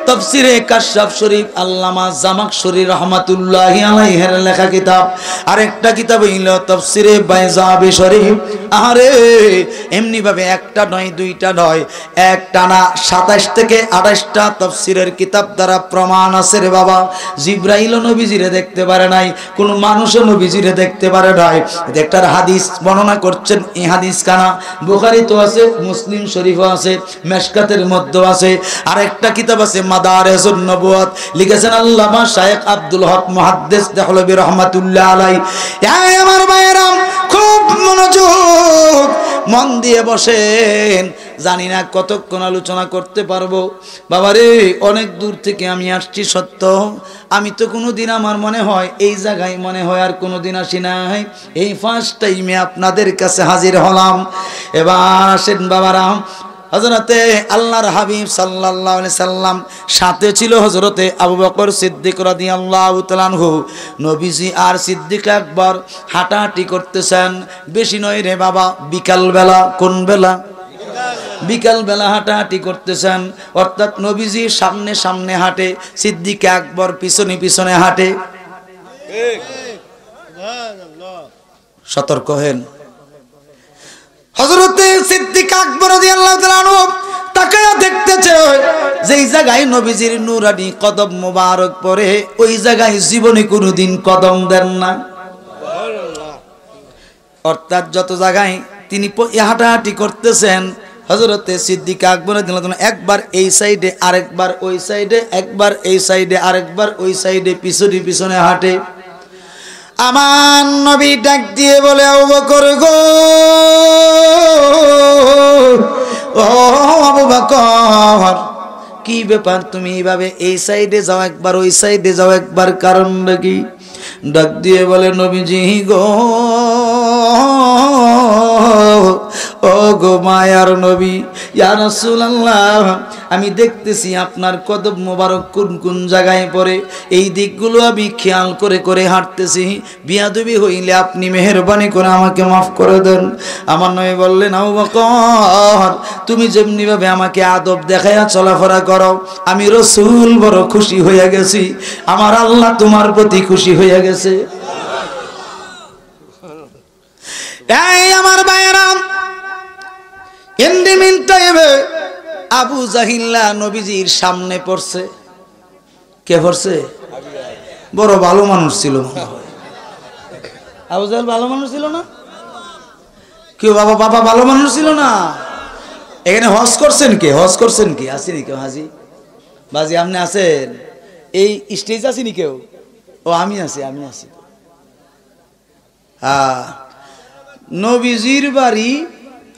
তাফসিরে কাশফ শরীফ, আল্লামা জামাখশরী রাহমাতুল্লাহি আলাইহির লেখা কিতাব। আরেকটা কিতাব হইল তাফসিরে বাইজাবি শরীফ। আরে এমনি ভাবে একটা নয় দুইটা নয়, একটানা 27 থেকে 28টা তাফসিরের কিতাব দ্বারা প্রমাণ আছে রে বাবা। জিবরাইল নবীজিরে দেখতে পারে নাই, কোন মানুষও নবীজিরে দেখতে পারে নাই। একটার হাদিস বর্ণনা করছেন, এই হাদিস কানা বুখারী তো আছে, মুসলিম শরীফও আছে, মেশকাতের মধ্যে আছে। আরেকটা কিতাব আছে মাদারিজুন নবুওয়াত, লিখেছেন আল্লামা শাইখ আব্দুল হক মুহাদ্দিস দেহলভী রাহমাতুল্লাহ আলাইহি। এই আমার ভাইরা খুব মনোযোগ মন দিয়ে বসেন। জানি না কতক্ষণ আলোচনা করতে পারবো বাবারে, অনেক দূর থেকে আমি আসছি সত্য, আমি তো কোনোদিন আমার মনে হয় এই জায়গায় মনে হয় আর কোনোদিন আসি নাই, এই ফার্স্ট টাইমে আপনাদের কাছে হাজির হলাম। এবার আসেন বাবারা, হযরতে আল্লাহর হাবিব সাল্লাল্লাহু আলাইহি সাল্লাম, সাথে ছিল হযরতে আবু বকর সিদ্দিক রাদিয়াল্লাহু তাআলা আনহু। নবীজি আর সিদ্দিক আকবর হাঁটাহাঁটি করতেছেন, বেশি নয় রে বাবা, বিকাল বেলা। কোন বেলা? বিকাল বেলা হাঁটাহাঁটি করতেছেন, অর্থাৎ নবীজি সামনে সামনে হাঁটে, সিদ্দিক আকবর পিছনে পিছনে হাঁটে। সতর্ক হেন। হযরতে সিদ্দিক আকবর রাদিয়াল্লাহু তাআলা আনহু তাকায়া দেখতেছে যেই জায়গায় নবীজির নূরানি কদম মোবারক পড়ে, ওই জায়গায় জীবনে কোনোদিন কদম দেন না। অর্থাৎ যত জায়গায় তিনি হাঁটাহাঁটি করতেছেন, হযরতে সিদ্দিক আকবর রাদিয়াল্লাহু তাআলা একবার এই সাইডে, আরেকবার ওই সাইডে, একবার এই সাইডে, আরেকবার ওই সাইডে, পিছনে পিছনে হাঁটে। আমার নবী ডাক দিয়ে বলে, আবু বকর গো, ও আবু বকর, কি ব্যাপার তুমি এইভাবে এই সাইডে যাও একবার, ওই সাইডে যাও একবার, কারণটা কি? ডাক দিয়ে বলে, নবীজি গো, ও গো মায়ার নবী, ইয়া রাসূলুল্লাহ, আমি দেখতেছি আপনার কদম মোবারক কোন কোন জায়গায় পড়ে, এই দিকগুলো আমি খেয়াল করে করে হাঁটতেছি, বিয়াদবি হইলে আপনি মেহেরবানি করে আমাকে মাফ করে দেন। আমার নবী বললেন, আবু বকর, তুমি যেমনি ভাবে আমাকে আদব দেখায়া চলাফেরা করো, আমি রাসূল বড় খুশি হয়ে গেছি, আমার আল্লাহ তোমার প্রতি খুশি হয়ে গেছে। এই আমার ভাইয়েরা, এন্ডিমিন টাইমে আবু জাহিল্লা নবীজির সামনে পড়ছে। কে পড়ছে? বড় ভালো মানুষ ছিল মনে হয়। আবু জাহেল ভালো মানুষ ছিল না? কেউ বাবা বাবা ভালো মানুষ ছিল না? এখানে হজ করছেন কে? হজ করছেন কি? আসেনি কেউ? হাজি বাজি আপনি আছেন? এই স্টেজ আসেনি কেউ? ও আমি আছি, আমি আছি। হ্যাঁ, নবীজির বাড়ি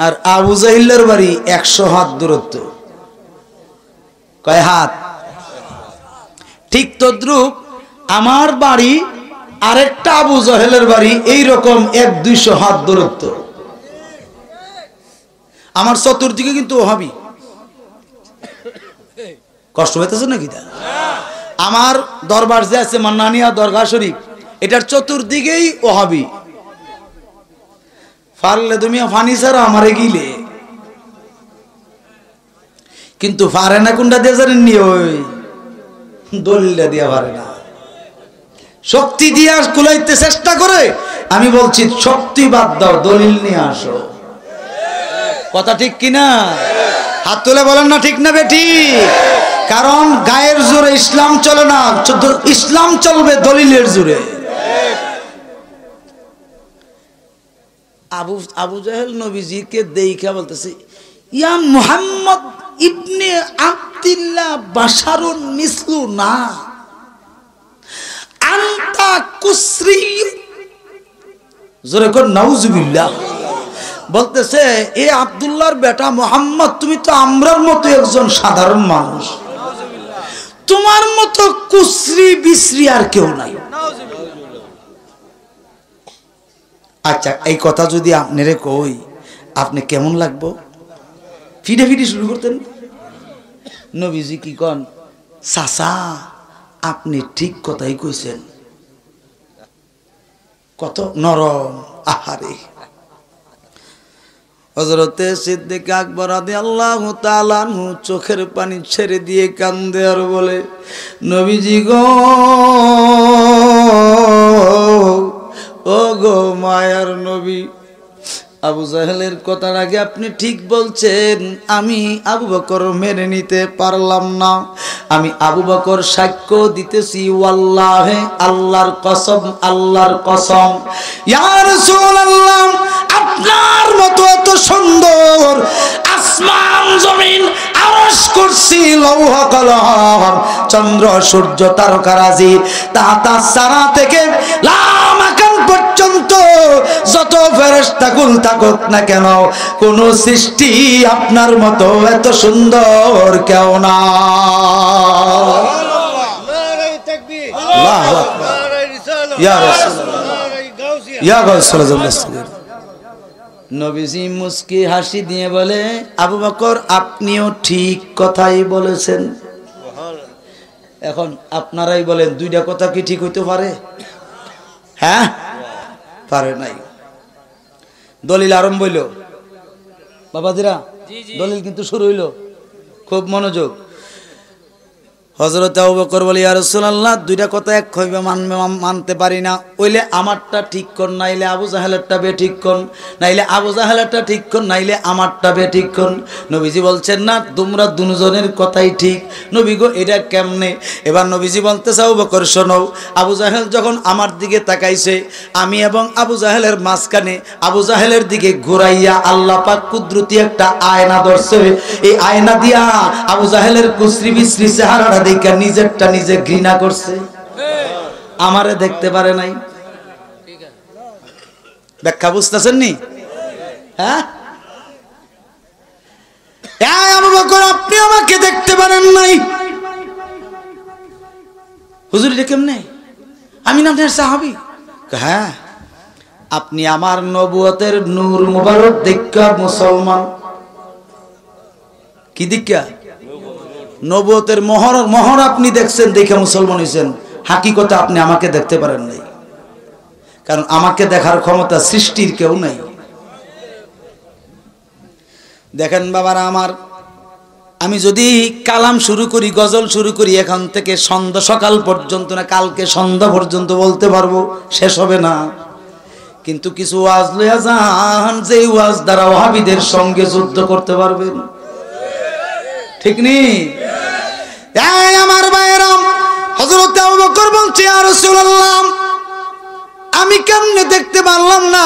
আর আবু জাহিল্লার বাড়ি 100 হাত দূরত্ব। কয় হাত? ঠিক তদ্রুপ আমার বাড়ি আরেকটা আবু জাহেলের বাড়ি এইরকম 100-200 হাত দূরত্ব। আমার চতুর্দিকে কিন্তু ওহাবি। কষ্ট হইতেছে নাকি? আমার দরবার যে আছে মান্নানিয়া দরগা শরীফ, এটার চতুর্দিকেই ওহাবি। পারলে তুমি ফানি ছাড়া আমারে গিলে, কিন্তু পারে না। কোনটা দিয়ে জানেন নি? ওই দলিলটা দিয়া পারে না, শক্তি দিয়া কুলাইতে চেষ্টা করে। আমি বলছি শক্তি বাদ দাও, দলিল নিয়ে আসো। কথা ঠিক কিনা? হাত তুলে বলেন না ঠিক না বেটি? কারণ গায়ের জোরে ইসলাম চলে না, ইসলাম চলবে দলিলের জোরে। আবু জাহেল নবীজিকে দেইখা বলতেছে, ইয়া মুহাম্মদ ইবনে আব্দুল্লাহ বাশারুন মিসলুনা আনতা কুসরি। জোরে কর নাউজুবিল্লাহ। বলতেছে, এ আব্দুল্লাহর বেটা মুহাম্মদ, তুমি তো আমরার মতো একজন সাধারণ মানুষ, তোমার মতো কুসরি বিশ্রী আর কেউ নাই। আচ্ছা, এই কথা যদি আপনারে কই, আপনি কেমন লাগবো? ফিডে ফিডে শুরু করতেন। নবীজি কি কন, চাচা আপনি ঠিক কথাই কইছেন। কত নরম, আহারে। হযরতে সিদ্দিক আকবর রাদিয়াল্লাহু তাআলা আনহু চোখের পানি ছেড়ে দিয়ে কান্দে আর বলে, নবীজি গো, ও গো মায়ার নবী, আবু জাহেলের কথার আগে আপনি ঠিক বলছেন, আমি আবু বকর মেনে নিতে পারলাম না। আমি আবু বকর সাক্ষ্য দিতেছি, ওয়াল্লাহি, আল্লাহর কসম, আল্লাহর কসম, ইয়া রাসূলুল্লাহ, আপনার মতো এত সুন্দর আসমান জমিন আরশ কুরসি লৌহ কলম চন্দ্র সূর্য তারকারাজি তাতা সারা থেকে লামাকান পর্যন্ত যত ফেরেশতা কুল থাকুক না কেন, কোন সৃষ্টি আপনার মতো এত সুন্দর কেউ না। নারে তাকবীর, আল্লাহু আকবার, নারে রিসালাত, ইয়া রাসূলুল্লাহ, নারে গাউসিয়া, ইয়া রাসূলুল্লাহ। নবীজি মুস্কি হাসি দিয়ে বলে, আবু বকর আপনিও ঠিক কথাই বলেছেন। এখন আপনারাই বলেন, দুইটা কথা কি ঠিক হইতে পারে? হ্যাঁ, পারে নাই। দলিল আরম্ভ হইল বাবাজিরা, দলিল কিন্তু শুরু হইল, খুব মনোযোগ। হযরত আবু বকর বলে, ইয়া রাসূলুল্লাহ, দুইটা কথা এক হইবে মানতে পারি না, ওইলে আমারটা ঠিক কর, নাইলে আবু জাহেলেরটা বে ঠিক কর, নাইলে আবু জাহেলেরটা ঠিক কর, নাইলে আমারটা বে ঠিক কর। নবীজি বলছেন, না, তোমরা দুজনের কথাই ঠিক। নবী গো, এটা কেমনে? এবার নবীজি বলতেছে, আবু বকর শোনো, আবু জাহেল যখন আমার দিকে তাকাইছে, আমি এবং আবু জাহেলের মাঝখানে আবু জাহেলের দিকে ঘুরাইয়া আল্লাহ পাক কুদরতি একটা আয়না ধরছে। এই আয়না দিয়া আবু জাহেলের কুসরি বিশ্রী চেহারাটা দেখা নিজেরটা নিজে ঘৃণা করছে, আমারে দেখতে পারে নাই। ব্যাখ্যা বুঝতেছেন নি? হ্যাঁ, আবু বকর আপনি আমাকে দেখতে পারেন নাই। হুজুর এটা কেমনে? আমি না আপনার সাহাবী। হ্যাঁ, আপনি আমার নবুয়তের নূর মুবারক দেখা মুসলমান। কি দীক্ষা? নবুয়তের মোহর আপনি দেখছেন, দেখে মুসলমান হয়েছেন। হাকিকতে আপনি আমাকে দেখতে পারেন নাই, কারণ আমাকে দেখার ক্ষমতা সৃষ্টির কেউ নাই। দেখেন বাবারা আমার, আমি যদি কালাম শুরু করি, গজল শুরু করি, এখান থেকে সন্ধ্যা সকাল পর্যন্ত, না কালকে সন্ধ্যা পর্যন্ত বলতে পারবো, শেষ হবে না। কিন্তু কিছু ওয়াজ লইয়া যান, যে ওয়াজ দ্বারা ওয়াহাবীদের সঙ্গে যুদ্ধ করতে পারবেন, ঠিক নি? আমার ভাইয়েরা, হযরত আবু বকর বলছে, ইয়া রাসূলুল্লাহ, আমি কেমনে দেখতে পারলাম না?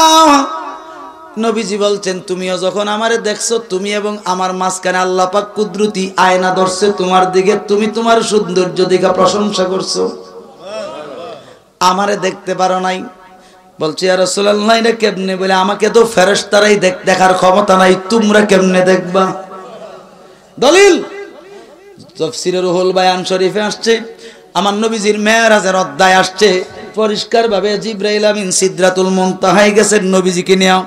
নবীজি বলছেন, তুমিও যখন আমারে দেখছো, তুমি এবং আমার মাঝখানে আল্লাহ পাক কুদরতি আয়না ধরছে তোমার দিকে, তুমি তোমার সৌন্দর্য দেখে প্রশংসা করছো, আমারে দেখতে পারো নাই। বলছে, ইয়া রাসূলুল্লাহ, এটা কেমনে? বলে, আমাকে তো ফেরেশতারাই দেখার ক্ষমতা নাই, তোমরা কেমনে দেখবা? দলিল তাফসীরে রুহুল বায়ান শরীফে আসছে, আমার নবীজির মেরাজের অধ্যায় আসছে, পরিষ্কার ভাবে জিবরাইল আমিন সিদরাতুল মুনতাহায় গেছেন নবীজিকে নিয়ে।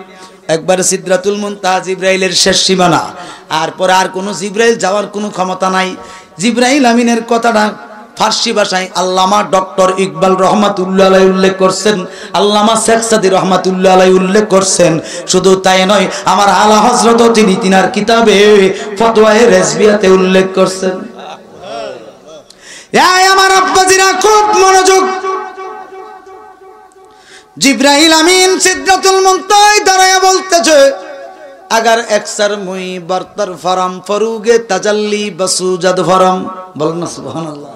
একবার সিদরাতুল মুনতাহা জিবরাইলের শেষ সীমানা, আর পরে আর কোনো জিবরাইল যাওয়ার কোনো ক্ষমতা নাই। জিবরাইল আমিনের কথাটা ফার্সি ভাষায় আল্লামা ডক্টর ইকবাল রহমাতুল্লাহ আলাইহি উল্লেখ করছেন, আল্লামা শেখ সাদী রহমাতুল্লাহ আলাইহি উল্লেখ করছেন। শুধু তাই নয়, আমার আলা হযরত তিনি তিনার কিতাবে ফতোয়ায়ে রেজবিয়াতে উল্লেখ করছেন। এই আমার আব্বাজিরা খুব মনোযোগ। জিবরাইল আমিন সিদরাতুল মুনতাহায় দাঁড়ায়া বলতেছে, अगर अक्सर मुई बर्तर फरम फरूगे तजल्ली बसूजद फरम। बोलना सुभानाल्लाह।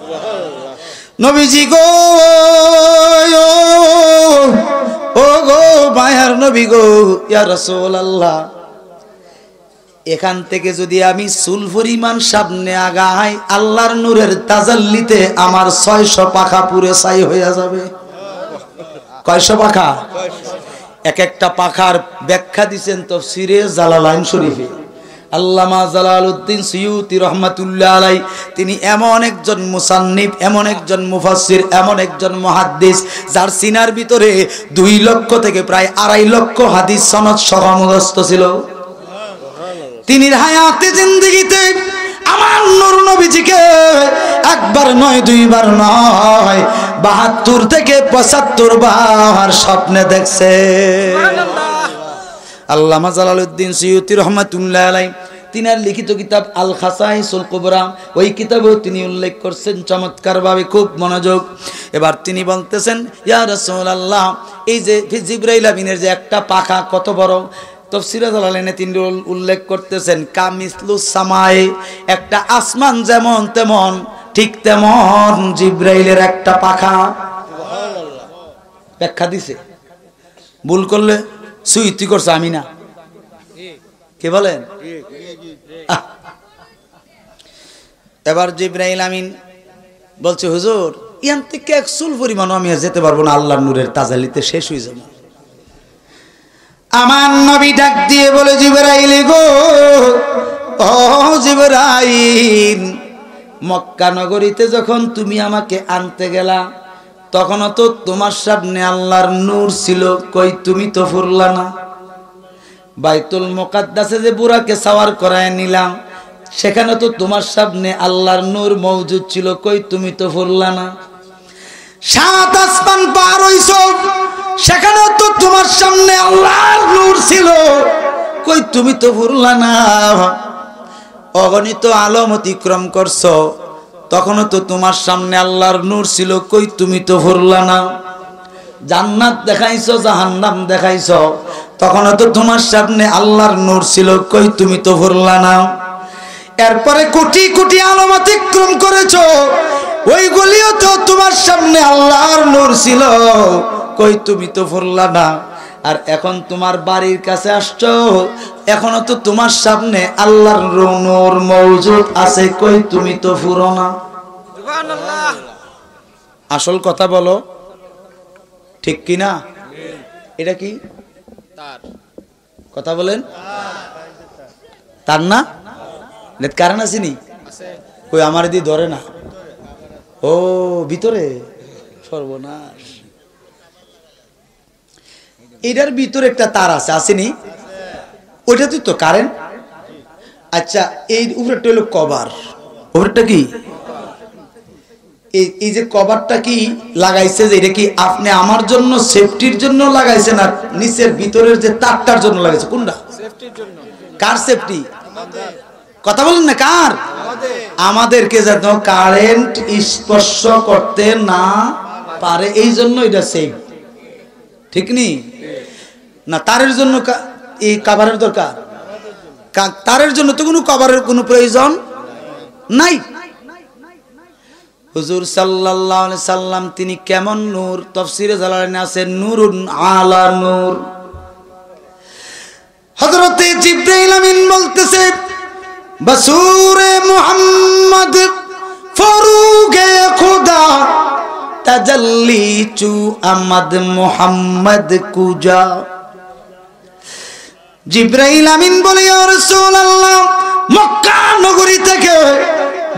नबीजी गो ओ गो मायार नबी गो या रसूल अल्लाह, এখান থেকে যদি আমি চুল পরিমাণ সামনে আগাই, আল্লাহর নূরের তাজাল্লিতে আমার 600 পাখা পুরে ছাই হয়ে যাবে। কয়শো পাখা? এক একটা পাখার ব্যাখ্যা দিবেন তাফসীরে জালালাইন শরীফে। আল্লামা জালালউদ্দিন সুয়ুতি রহমাতুল্লাহ আলাইহি, তিনি এমন একজন মুসান্নিফ, এমন একজন মুফাসসির, এমন একজন মুহাদ্দিস, যার সিনার ভিতরে 2 লক্ষ থেকে প্রায় 2.5 লক্ষ হাদিস সনদ সহ মুখস্থ ছিল। তিনি হায়াতে জিন্দেগিতে আমার নূর নবীজিকে একবার নয়, 2 বার নয়, 72 থেকে 75 বার স্বপ্নে দেখছে। আল্লামা জালালউদ্দিন সুয়ুতি রাহমাতুল্লাহ আলাইহি তিনার লিখিত কিতাব আল খাসাইসুল কুবরা, ওই কিতাবেও তিনি উল্লেখ করছেন চমৎকারভাবে, খুব মনোযোগ। এবার তিনি বলতেছেন, ইয়া রাসূলুল্লাহ, এই যে জিবরাইল আমিনের যে একটা পাখা কত বড়, তাফসীরে জালালাইনে তিনি উল্লেখ করতেছেন কামিসলুস সামায়ে, একটা আসমান যেমন তেমন ঠিক তেমন জিবরাইলের একটা পাখা। সুবহানাল্লাহ, ব্যাখ্যা দিছে, ভুল করলে সুইতি করছে, আমি না, কে বলেন? এবার জিবরাইল আমিন বলছে, হুজুর ইয়ান থেকে এক চুল পরিমাণ আমি যেতে পারবো না, আল্লাহর নূরের তাজালিতে শেষ হয়ে যাবে। আমার নবী ডাক দিয়ে বলে, জিবরাইল গো, ও জিবরাইল, মক্কা নগরীতে যখন তুমি আমাকে আনতে গেলা তখনও তো তোমার সামনে আল্লাহর নূর ছিল, কই তুমি তো ফুরলা না। বাইতুল মুকাদ্দাসে যে বুরাকে সাওয়ার করায় নিলাম সেখানে তো তোমার সামনে আল্লাহর নূর মওজুদ ছিল, কই তুমি তো ফুরলা না। সাত আসমান পার হইছো, সেখানে তো তোমার সামনে আল্লাহর নূর ছিল, কই তুমি তো ফুরলা না। অগণিত আলম অতিক্রম করছো, তখনও তো তোমার সামনে আল্লাহর নূর ছিল, কই তুমি তো ফুরলা না। জান্নাত দেখাইছো, জাহান্নাম দেখাইছো, তখনও তো তোমার সামনে আল্লাহর নূর ছিল, কই তুমি তো ফুরলা না। এরপরে কোটি কোটি আলম অতিক্রম করেছো, ওইগুলিও তো তোমার সামনে আল্লাহর নূর ছিল, কই তুমি তো ফুরলা না। আর এখন তোমার বাড়ির কাছে আসছো, এখনো তো তোমার সামনে আল্লাহর নূর মওজুদ আছে, কই তুমি তো ফুরো না। সুবহানাল্লাহ, আসল কথা বলো, ঠিক কি না? এটা কি তার কথা বলেন? তার না, কারণ আসেনি, কই আমার দি ধরে না। ও ভিতরে, সর্বনাশ, এটার ভিতরে একটা তার আছে, আসেনি? ওইটা তুই তো কারেন্ট। আচ্ছা, এই উপরেরটা হলো কভার, উপরেরটা কি? এই যে কভারটা কি লাগাইছে, যে এটা কি আপনি আমার জন্য সেফটির জন্য লাগাইছেন, আর নিচের ভিতরের যে তারটার জন্য লাগাইছে, কোনটা? সেফটির জন্য। কার সেফটি? কথা বলেন না, কার? আমাদেরকে যেন কারেন্ট স্পর্শ করতে না পারে, এই জন্য এটা সেফ, ঠিক নি না? তারের জন্য এই কভারের দরকার, তারের জন্য তো কোনো কভারের কোনো প্রয়োজন নাই। হুজুর সাল্লাল্লাহু আলাইহি সাল্লাম তিনি কেমন নূর, তাফসীরে জালালাইনে আছে নূরুন আলা নূর। হযরতে জিবরাইল আমিন বলতেছে, বসুরে মুহাম্মদ ফরুগে খুদা তাজাল্লি চু আমদ মুহাম্মদ কুজা। জিবরাইল আমিন বলে, ইয়া রাসূলুল্লাহ, মক্কা নগরী থেকে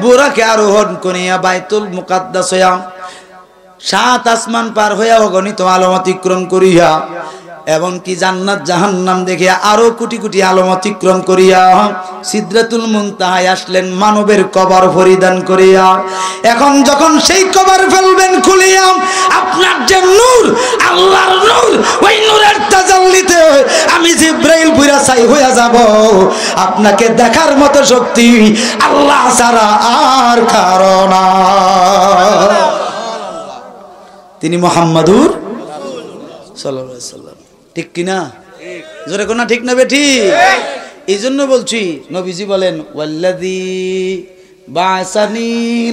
বুরাকে আরোহণ করিয়া বাইতুল মুকাদ্দাস হইয়া সাত আসমান পার হইয়া অগণিত আলম অতিক্রম করিয়া এমনকি জান্নাত জাহান্নাম দেখিয়া আরো কোটি কোটি আলম অতিক্রম করিয়া সিদরাতুল মুনতাহায় আসলেন মানবের কবর পরিধান করিয়া। এখন যখন সেই কবর ফেলবেন খুলিয়া, আপনার যে নূর, আল্লাহর নূর, ওই নূরের তাজাল্লিতে আমি জিবরাইল পুরা ছাই হইয়া যাব। আপনাকে দেখার মতো শক্তি আল্লাহ ছাড়া আর কারো না। তিনি মুহাম্মাদুর সাল্লাল্লাহু আলাইহি সাল্লাম, ঠিক কিনা? জোরে কোনা ঠিক না বেঠি? এই জন্য বলছি, নবীজি বলেন, ওয়াল্লাযী বা'সানি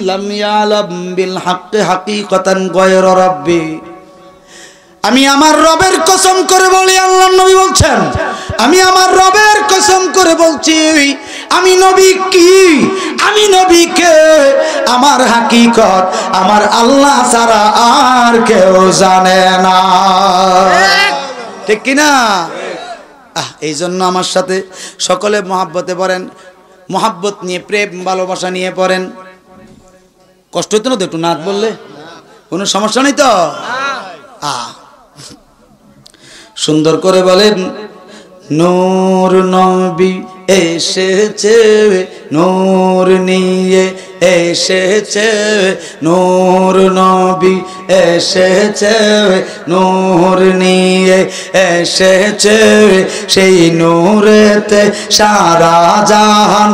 লাম ইয়ালাম বিল হাক্কি হাকীকাতান গায়রা রাব্বি। আমি আমার রবের কসম করে বলি, আল্লাহর নবী বলছেন, আমি আমার রবের কসম করে বলছি, আমি নবী কি, আমি নবীকে, আমার হাকিকত আমার আল্লাহ ছাড়া আর কেউ জানে না, ঠিক কিনা? এই জন্য আমার সাথে সকলে মহাব্বতে পড়েন, মহাব্বত নিয়ে, প্রেম ভালোবাসা নিয়ে পড়েন। কষ্ট হতো না তো একটু নাচ বললে? কোনো সমস্যা নেই তো? সুন্দর করে বলেন, নূর নবী এসেছে নূর নিয়ে এসেছে নূর নবী এসেছে নূর নিয়ে এসেছে সেই নূরেতে সারা জাহান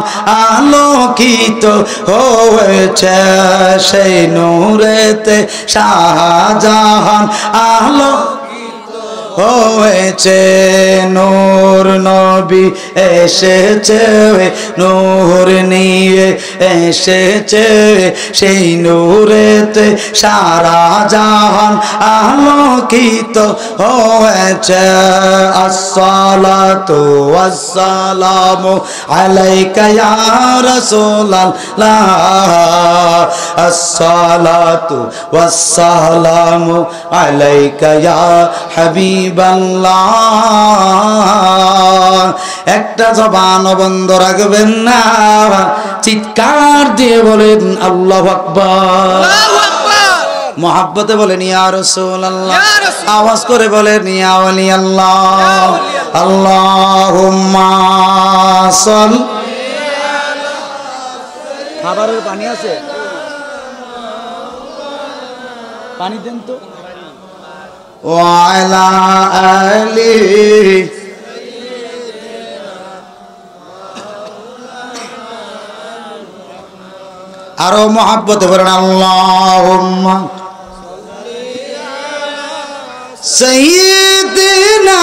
আলোকিত হয়েছে সেই নূরেতে শাহজাহান আলোকিত হয়েছে নূর নবী এসেছে নূর নিয়ে এসেছে সেই নূরেতে সারা জাহান আলোকিত হয়েছে আসসালাতু ওয়াসসালামু আলাইকা ইয়া রাসূলুল্লাহ আসসালাতু ওয়াসসালামু আলাইকা ইয়া হাবিবাল্লাহ একটা জবান বন্ধ রাখবেন না চিৎকার দিয়ে বলেন আল্লাহু আকবার আল্লাহু আকবার মুহাব্বতে বলেন ইয়া রাসূলুল্লাহ আওয়াজ করে বলেন ইয়া ওয়ালি আল্লাহ আল্লাহুম্মা সাল্লি আলা খাবারের পানি আছে পানি দেন তো ওয়া আলা আলি আরো মুহাব্বতে বলেন আল্লাহুম্মা সাইয়্যিদিনা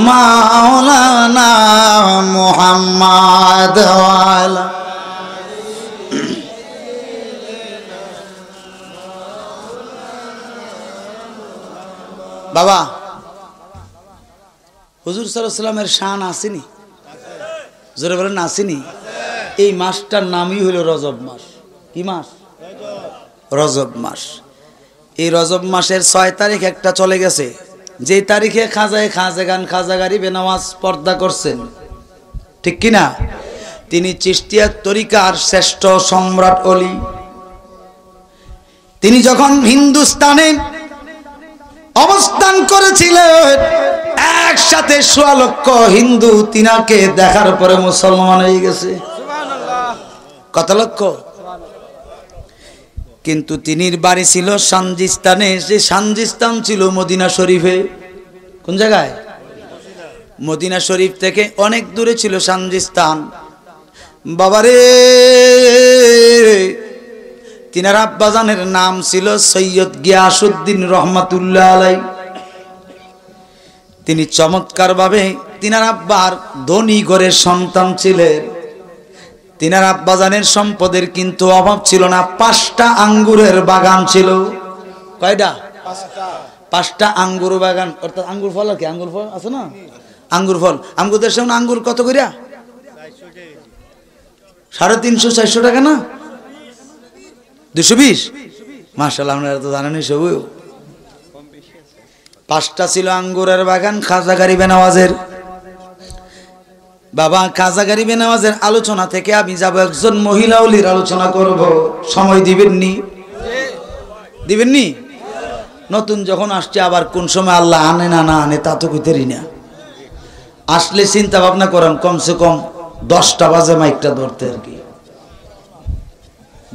মাওলানা মুহাম্মদ ওয়া আলা বাবা হুজুর সাল্লাল্লাহু আলাইহি ওয়াসাল্লামের শান আসেনি জোরে বলেন আসেনি এই মাসটার নামই হলো রজব মাস কি মাস রজব মাস এই রজব মাসের 6 তারিখ একটা চলে গেছে যে তারিখে খাজাগান খাজাগারি বেনামাজ পর্দা করছেন ঠিক কি না তিনি চিশতিয়া তরিকার শ্রেষ্ঠ সম্রাট ওলি তিনি যখন হিন্দুস্তানে অবস্থান করেছিলেন একসাথে 1.5 লক্ষ হিন্দু তিনাকে দেখার পরে মুসলমান হয়ে গেছে কত লক্ষ কিন্তু তিনির বাড়ি ছিল সানজিস্তানে যে সানজিস্তান ছিল মদিনা শরীফে কোন জায়গায় মদিনা শরীফ থেকে অনেক দূরে ছিল সানজিস্তান বাবারে তিনার আব্বাজানের নাম ছিল সৈয়দ গিয়াসউদ্দিন রহমাতুল্লাহ আলাই তিনি চমৎকার ভাবে তিনার আব্বার ধনী ঘরের সন্তান ছিলেন তিনার আব্বাজানের সম্পদের কিন্তু অভাব ছিল না 5টা আঙ্গুরের বাগান ছিল কয়টা 5টা আঙ্গুর বাগান অর্থাৎ আঙ্গুর ফল কি আঙ্গুর ফল আছে না আঙ্গুর ফল আমগুদের সামনে আঙ্গুর কত কইরা 350 400 টাকা না 220 মাশাআল্লাহ আপনারা তো জানেনই সব 5টা ছিল আঙ্গুরের বাগান খাজা গরিবে নওয়াজের বাবা খাজা গরিবে নওয়াজের আলোচনা থেকে আমি যাব একজন মহিলা ওলির আলোচনা করব সময় দিবেননি নতুন যখন আসছে আবার কোন সময় আল্লাহ আনে না না আনে তা তো কইতেরি না আসলে চিন্তা ভাবনা করেন কমসে কম 10টা বাজে মাইকটা ধরতে আর কি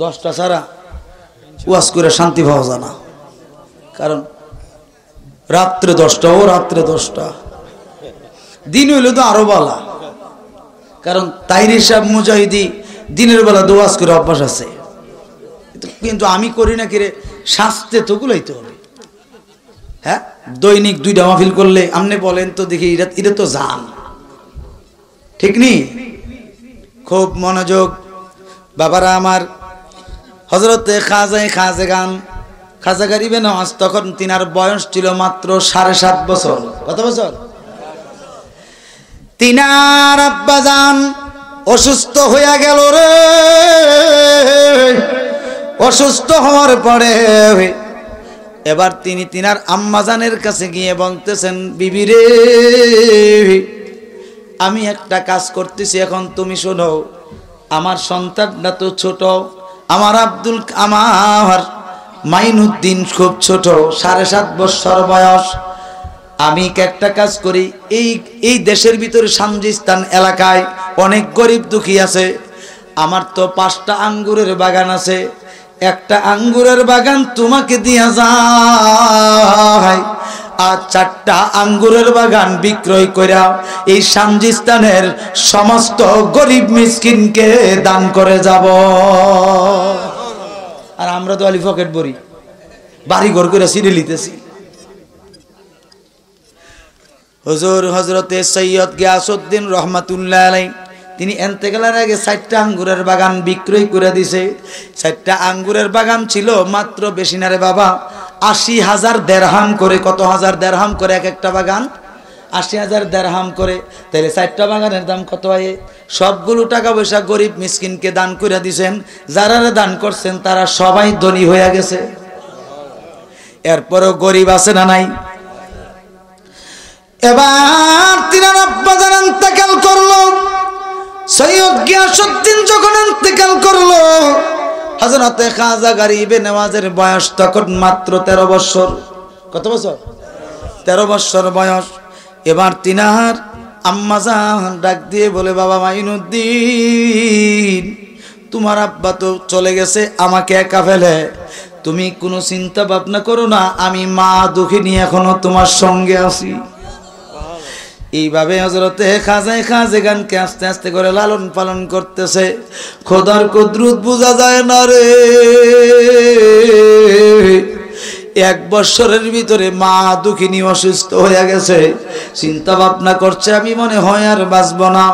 10টা ছাড়া ওয়াজ করে শান্তি পাওয়া যায় না কারণ রাত্রে 10টা ও রাত্রে 10টা দিন হইলে তো আরো ভালো কারণ তাইরি সাহেব মুজাহিদি দিনের বেলা দোয়াজ করে অভ্যাস আছে কিন্তু আমি করি না কিরে শাস্তে তো গুলাইতে হবে হ্যাঁ দৈনিক 2টা মাহফিল করলে আপনি বলেন তো দেখি এটা তো জান ঠিক নি খুব মনোযোগ বাবারা আমার হযরতে খাজাগান খাজা গরিবে নওয়াজ তখন তিনার বয়স ছিল মাত্র 7.5 বছর কত বছর তিনার আব্বাজান অসুস্থ হয়ে গেল রে অসুস্থ হওয়ার পরে এবার তিনি তিনার আম্মাজানের কাছে গিয়ে বলতেছেন বিবি রে আমি একটা কাজ করতেছি এখন তুমি শোনো আমার সন্তানটা তো ছোট আমার আমার মাইনুদ্দিন খুব ছোট 7.5 বছর বয়স আমি একটা কাজ করি এই দেশের ভিতরে সানজিস্তান এলাকায় অনেক গরিব দুঃখী আছে আমার তো 5টা আঙ্গুরের বাগান আছে, একটা আঙ্গুরের বাগান তোমাকে দিয়া যায়, আর 4টা আঙ্গুরের বাগান বিক্রয় কইরা এই সামজিস্তানের সমস্ত গরিব মিসকিনকে দান করে যাব। আর আমরা তো আলি পকেট ভরি, বাড়ি ঘর করে সিঁড়ি লিতেছি। হুজুর হযরতে সৈয়দ গিয়াসউদ্দিন রহমাতুল্লাহ আলাইহি তিনি এন্তেকালের আগে 4টা আঙ্গুরের বাগান বিক্রয় করে দিছে। 4টা আঙ্গুরের বাগান ছিল মাত্র বেশি না রে বাবা, 80,000 দিরহাম করে। কত হাজার দিরহাম করে এক একটা বাগান? 80,000 দিরহাম করে। তাহলে 4টা বাগানের দাম কত হয়? সবগুলো টাকা পয়সা গরিব মিসকিনকে দান করে দিয়েছেন। যারা দান করছেন তারা সবাই ধনী হয়ে গেছে। এরপরও গরিব আছে না নাই? এবার তিনার আব্বা যান ইন্তেকাল করলো, সৈয়দ গিয়াসউদ্দিন যখন ইন্তেকাল করলো, হযরতে খাজা গরিবে নওয়াজের বয়স তখন মাত্র 13 বছর। কত বছর? 13 বছর বয়স। এবার তিনার আম্মা জান ডাক দিয়ে বলে, বাবা মাইনুদ্দিন, তোমার আব্বা তো চলে গেছে আমাকে একা ফেলে, তুমি কোনো চিন্তা ভাবনা করো না, আমি মা দুঃখিনী এখনো তোমার সঙ্গে আছি। এইভাবে হযরতে খাজেগানকে আস্তে আস্তে করে লালন পালন করতেছে। খোদার কুদরত বোঝা যায় না রে। 1 বছরের ভিতরে মা দুঃখিনী অসুস্থ হয়ে গেছে। চিন্তা ভাবনা করছে, আমি মনে হয় আর বাঁচব না।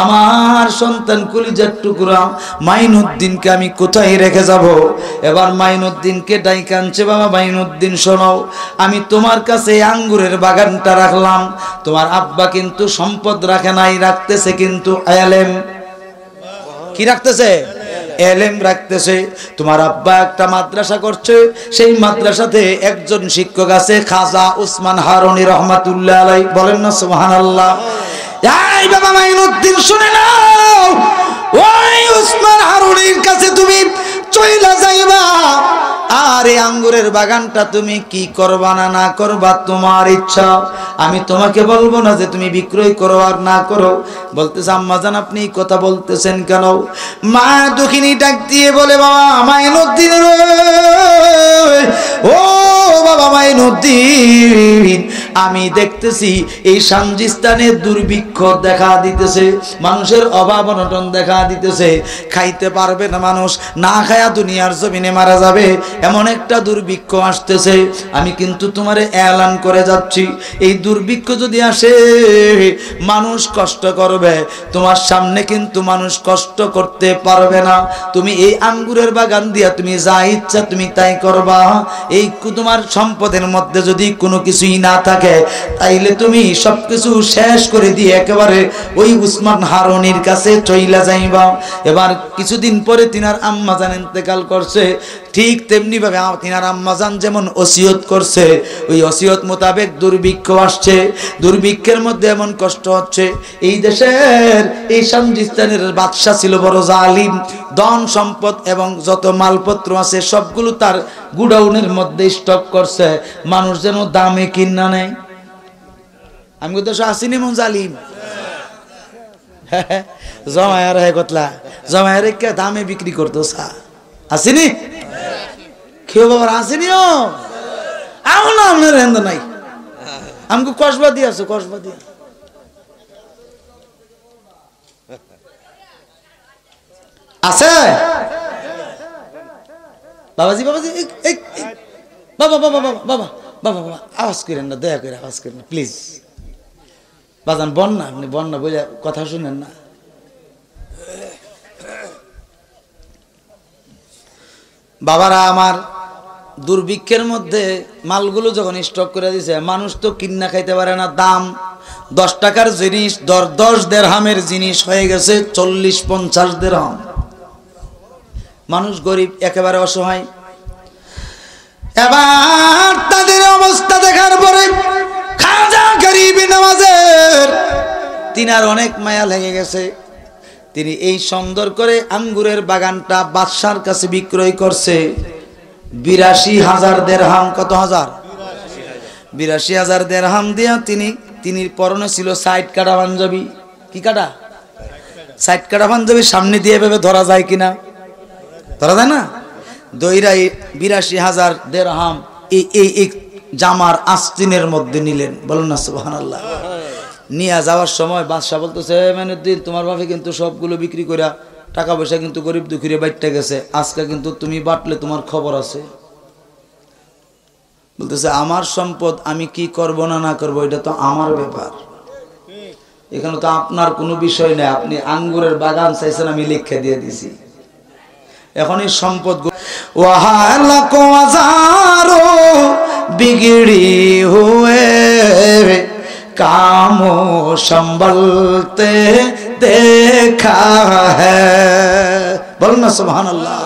আমার সন্তান কলিজার টুকরা মাইনুদ্দিনকে আমি কোথায় রেখে যাব? এবার মাইনুদ্দিনকে ডাইকা আনছে, বাবা মাইনুদ্দিন শোনো, আমি তোমার কাছে আঙ্গুরের বাগানটা রাখলাম। তোমার আব্বা কিন্তু সম্পদ রাখে নাই, রাখতেছে কিন্তু এলেম। কি রাখতেছে? এলেম রাখতেছে। তোমার আব্বা একটা মাদ্রাসা করছে, সেই মাদ্রাসাতে একজন শিক্ষক আছে, খাজা উসমান হারুনি রহমাতুল্লাহ আলাইহি। বলেন না সুবহানাল্লাহ। এই বাবা মাইনুদ্দিন শুনে নাও, ওই উসমান হারুনির কাছে তুমি চইলা যাইবা, আর এই আঙ্গুরের বাগানটা তুমি কি করবা না না করবা তোমার ইচ্ছা। আমি তোমাকে বলবো না যে তুমি বিক্রয় করো আর না করো। বলতেছে, আম্মা জান আপনি কথা বলতেছেন কেন? মা দুঃখিনী ডাক দিয়ে বলে, বাবা মাইনুদ্দিন, ও বাবা মাইনুদ্দিন, আমি দেখতেছি এই সামজিস্তানে দুর্ভিক্ষ দেখা দিতেছে, মানুষের অভাব অনটন দেখা দিতেছে, খাইতে পারবে না মানুষ, না খায়া দুনিয়ার জমিনে মারা যাবে, এমন একটা দুর্ভিক্ষ আসতেছে। আমি কিন্তু তোমারে এলান করে যাচ্ছি, এই দুর্ভিক্ষ যদি আসে মানুষ কষ্ট করবে, তোমার সামনে কিন্তু মানুষ কষ্ট করতে পারবে না। তুমি এই আঙ্গুরের বাগান দিয়া তুমি যা ইচ্ছা তুমি তাই করবা। এই তোমার সম্পদের মধ্যে যদি কোনো কিছুই না থাকে, তাইলে তুমি সবকিছু শেষ করে দিয়ে একেবারে ওই উসমান হারুনির কাছে চইলা যাইবা। এবার কিছুদিন পরে তিনার আম্মা জান ইন্তেকাল করছে। ঠিক তেমনি ভাবে তিনার আম্মা জান যেমন ওসিয়ত করছে, ওই ওসিয়ত মোতাবেক দুর্ভিক্ষ আসছে। দুর্ভিক্ষের মধ্যে এমন কষ্ট হচ্ছে। এই দেশের এই সামজিস্তানের বাদশা ছিল বড় জালিম, ধন সম্পদ এবং যত মালপত্র আছে সবগুলো তার গুডাউনের মধ্যে স্টক করছে, মানুষ যেন দামে কিনা নেয়। আমি তো আসিনি মন জালিম জমায়ের হে কতলা জমায়ের কে দামে বিক্রি করতো সা আসিনি কেউ বাবার আসেনিও আও না আপনার হেন্দ নাই আমাকে কসবা দিয়ে আছে কসবা দিয়ে আছে বাবাজি বাবাজি বাবা বাবা বাবা বাবা বাবা বাবা আওয়াজ করেন না, দয়া করে আওয়াজ করেন না প্লিজ। বাজান বন্যা, আপনি বন্যা বলে কথা শুনেন না। বাবারা আমার, দুর্ভিক্ষের মধ্যে মালগুলো যখন স্টক করে দিছে, মানুষ তো কিন্না খাইতে পারে না, দাম 10 টাকার জিনিস 10 দিরহামের জিনিস হয়ে গেছে 40-50 দিরহাম। মানুষ গরিব, একেবারে অসহায়। এবার তাদের অবস্থা দেখার পরে খাজা গরিবে নওয়াজের তিনার অনেক মায়া লেগে গেছে। তিনি এই সুন্দর করে আঙ্গুরের বাগানটা বাদশার কাছে বিক্রয় করছে 82,000 দিরহাম। কত হাজার? 82,000 দিরহাম দিয়া তিনি পরনে ছিল 60 কাটা পাঞ্জাবি। কি কাটা? সাইড কাটা পাঞ্জাবি সামনে দিয়ে ভেবে ধরা যায় কিনা? ধরা যায় না। দইরাই ৮২,০০০ দিরহাম এই জামার আস্তিনের মধ্যে নিলেন। বলুন না সুবহানাল্লাহ। নিয়ে যাওয়ার সময় বাদশা বলতেছে, মেনুদ্দিন তোমার বাপে কিন্তু সবগুলো বিক্রি করে টাকা পয়সা কিন্তু গরিব দুঃখীরে বাইটটা গেছে, আজকে কিন্তু তুমি বাটলে তোমার খবর আছে। বলতেছে আমার সম্পদ আমি কি করব না না করব এটা তো আমার ব্যাপার, এখানে তো আপনার কোনো বিষয় নেই। আপনি আঙ্গুরের বাগান চাইছেন, আমি লিখে দিয়ে দিছি। এখন এই সম্পদ বিগড়ি হুয়ে কামো সম্বলতে দেখা হ্যায়। বলুন না সুবহানাল্লাহ।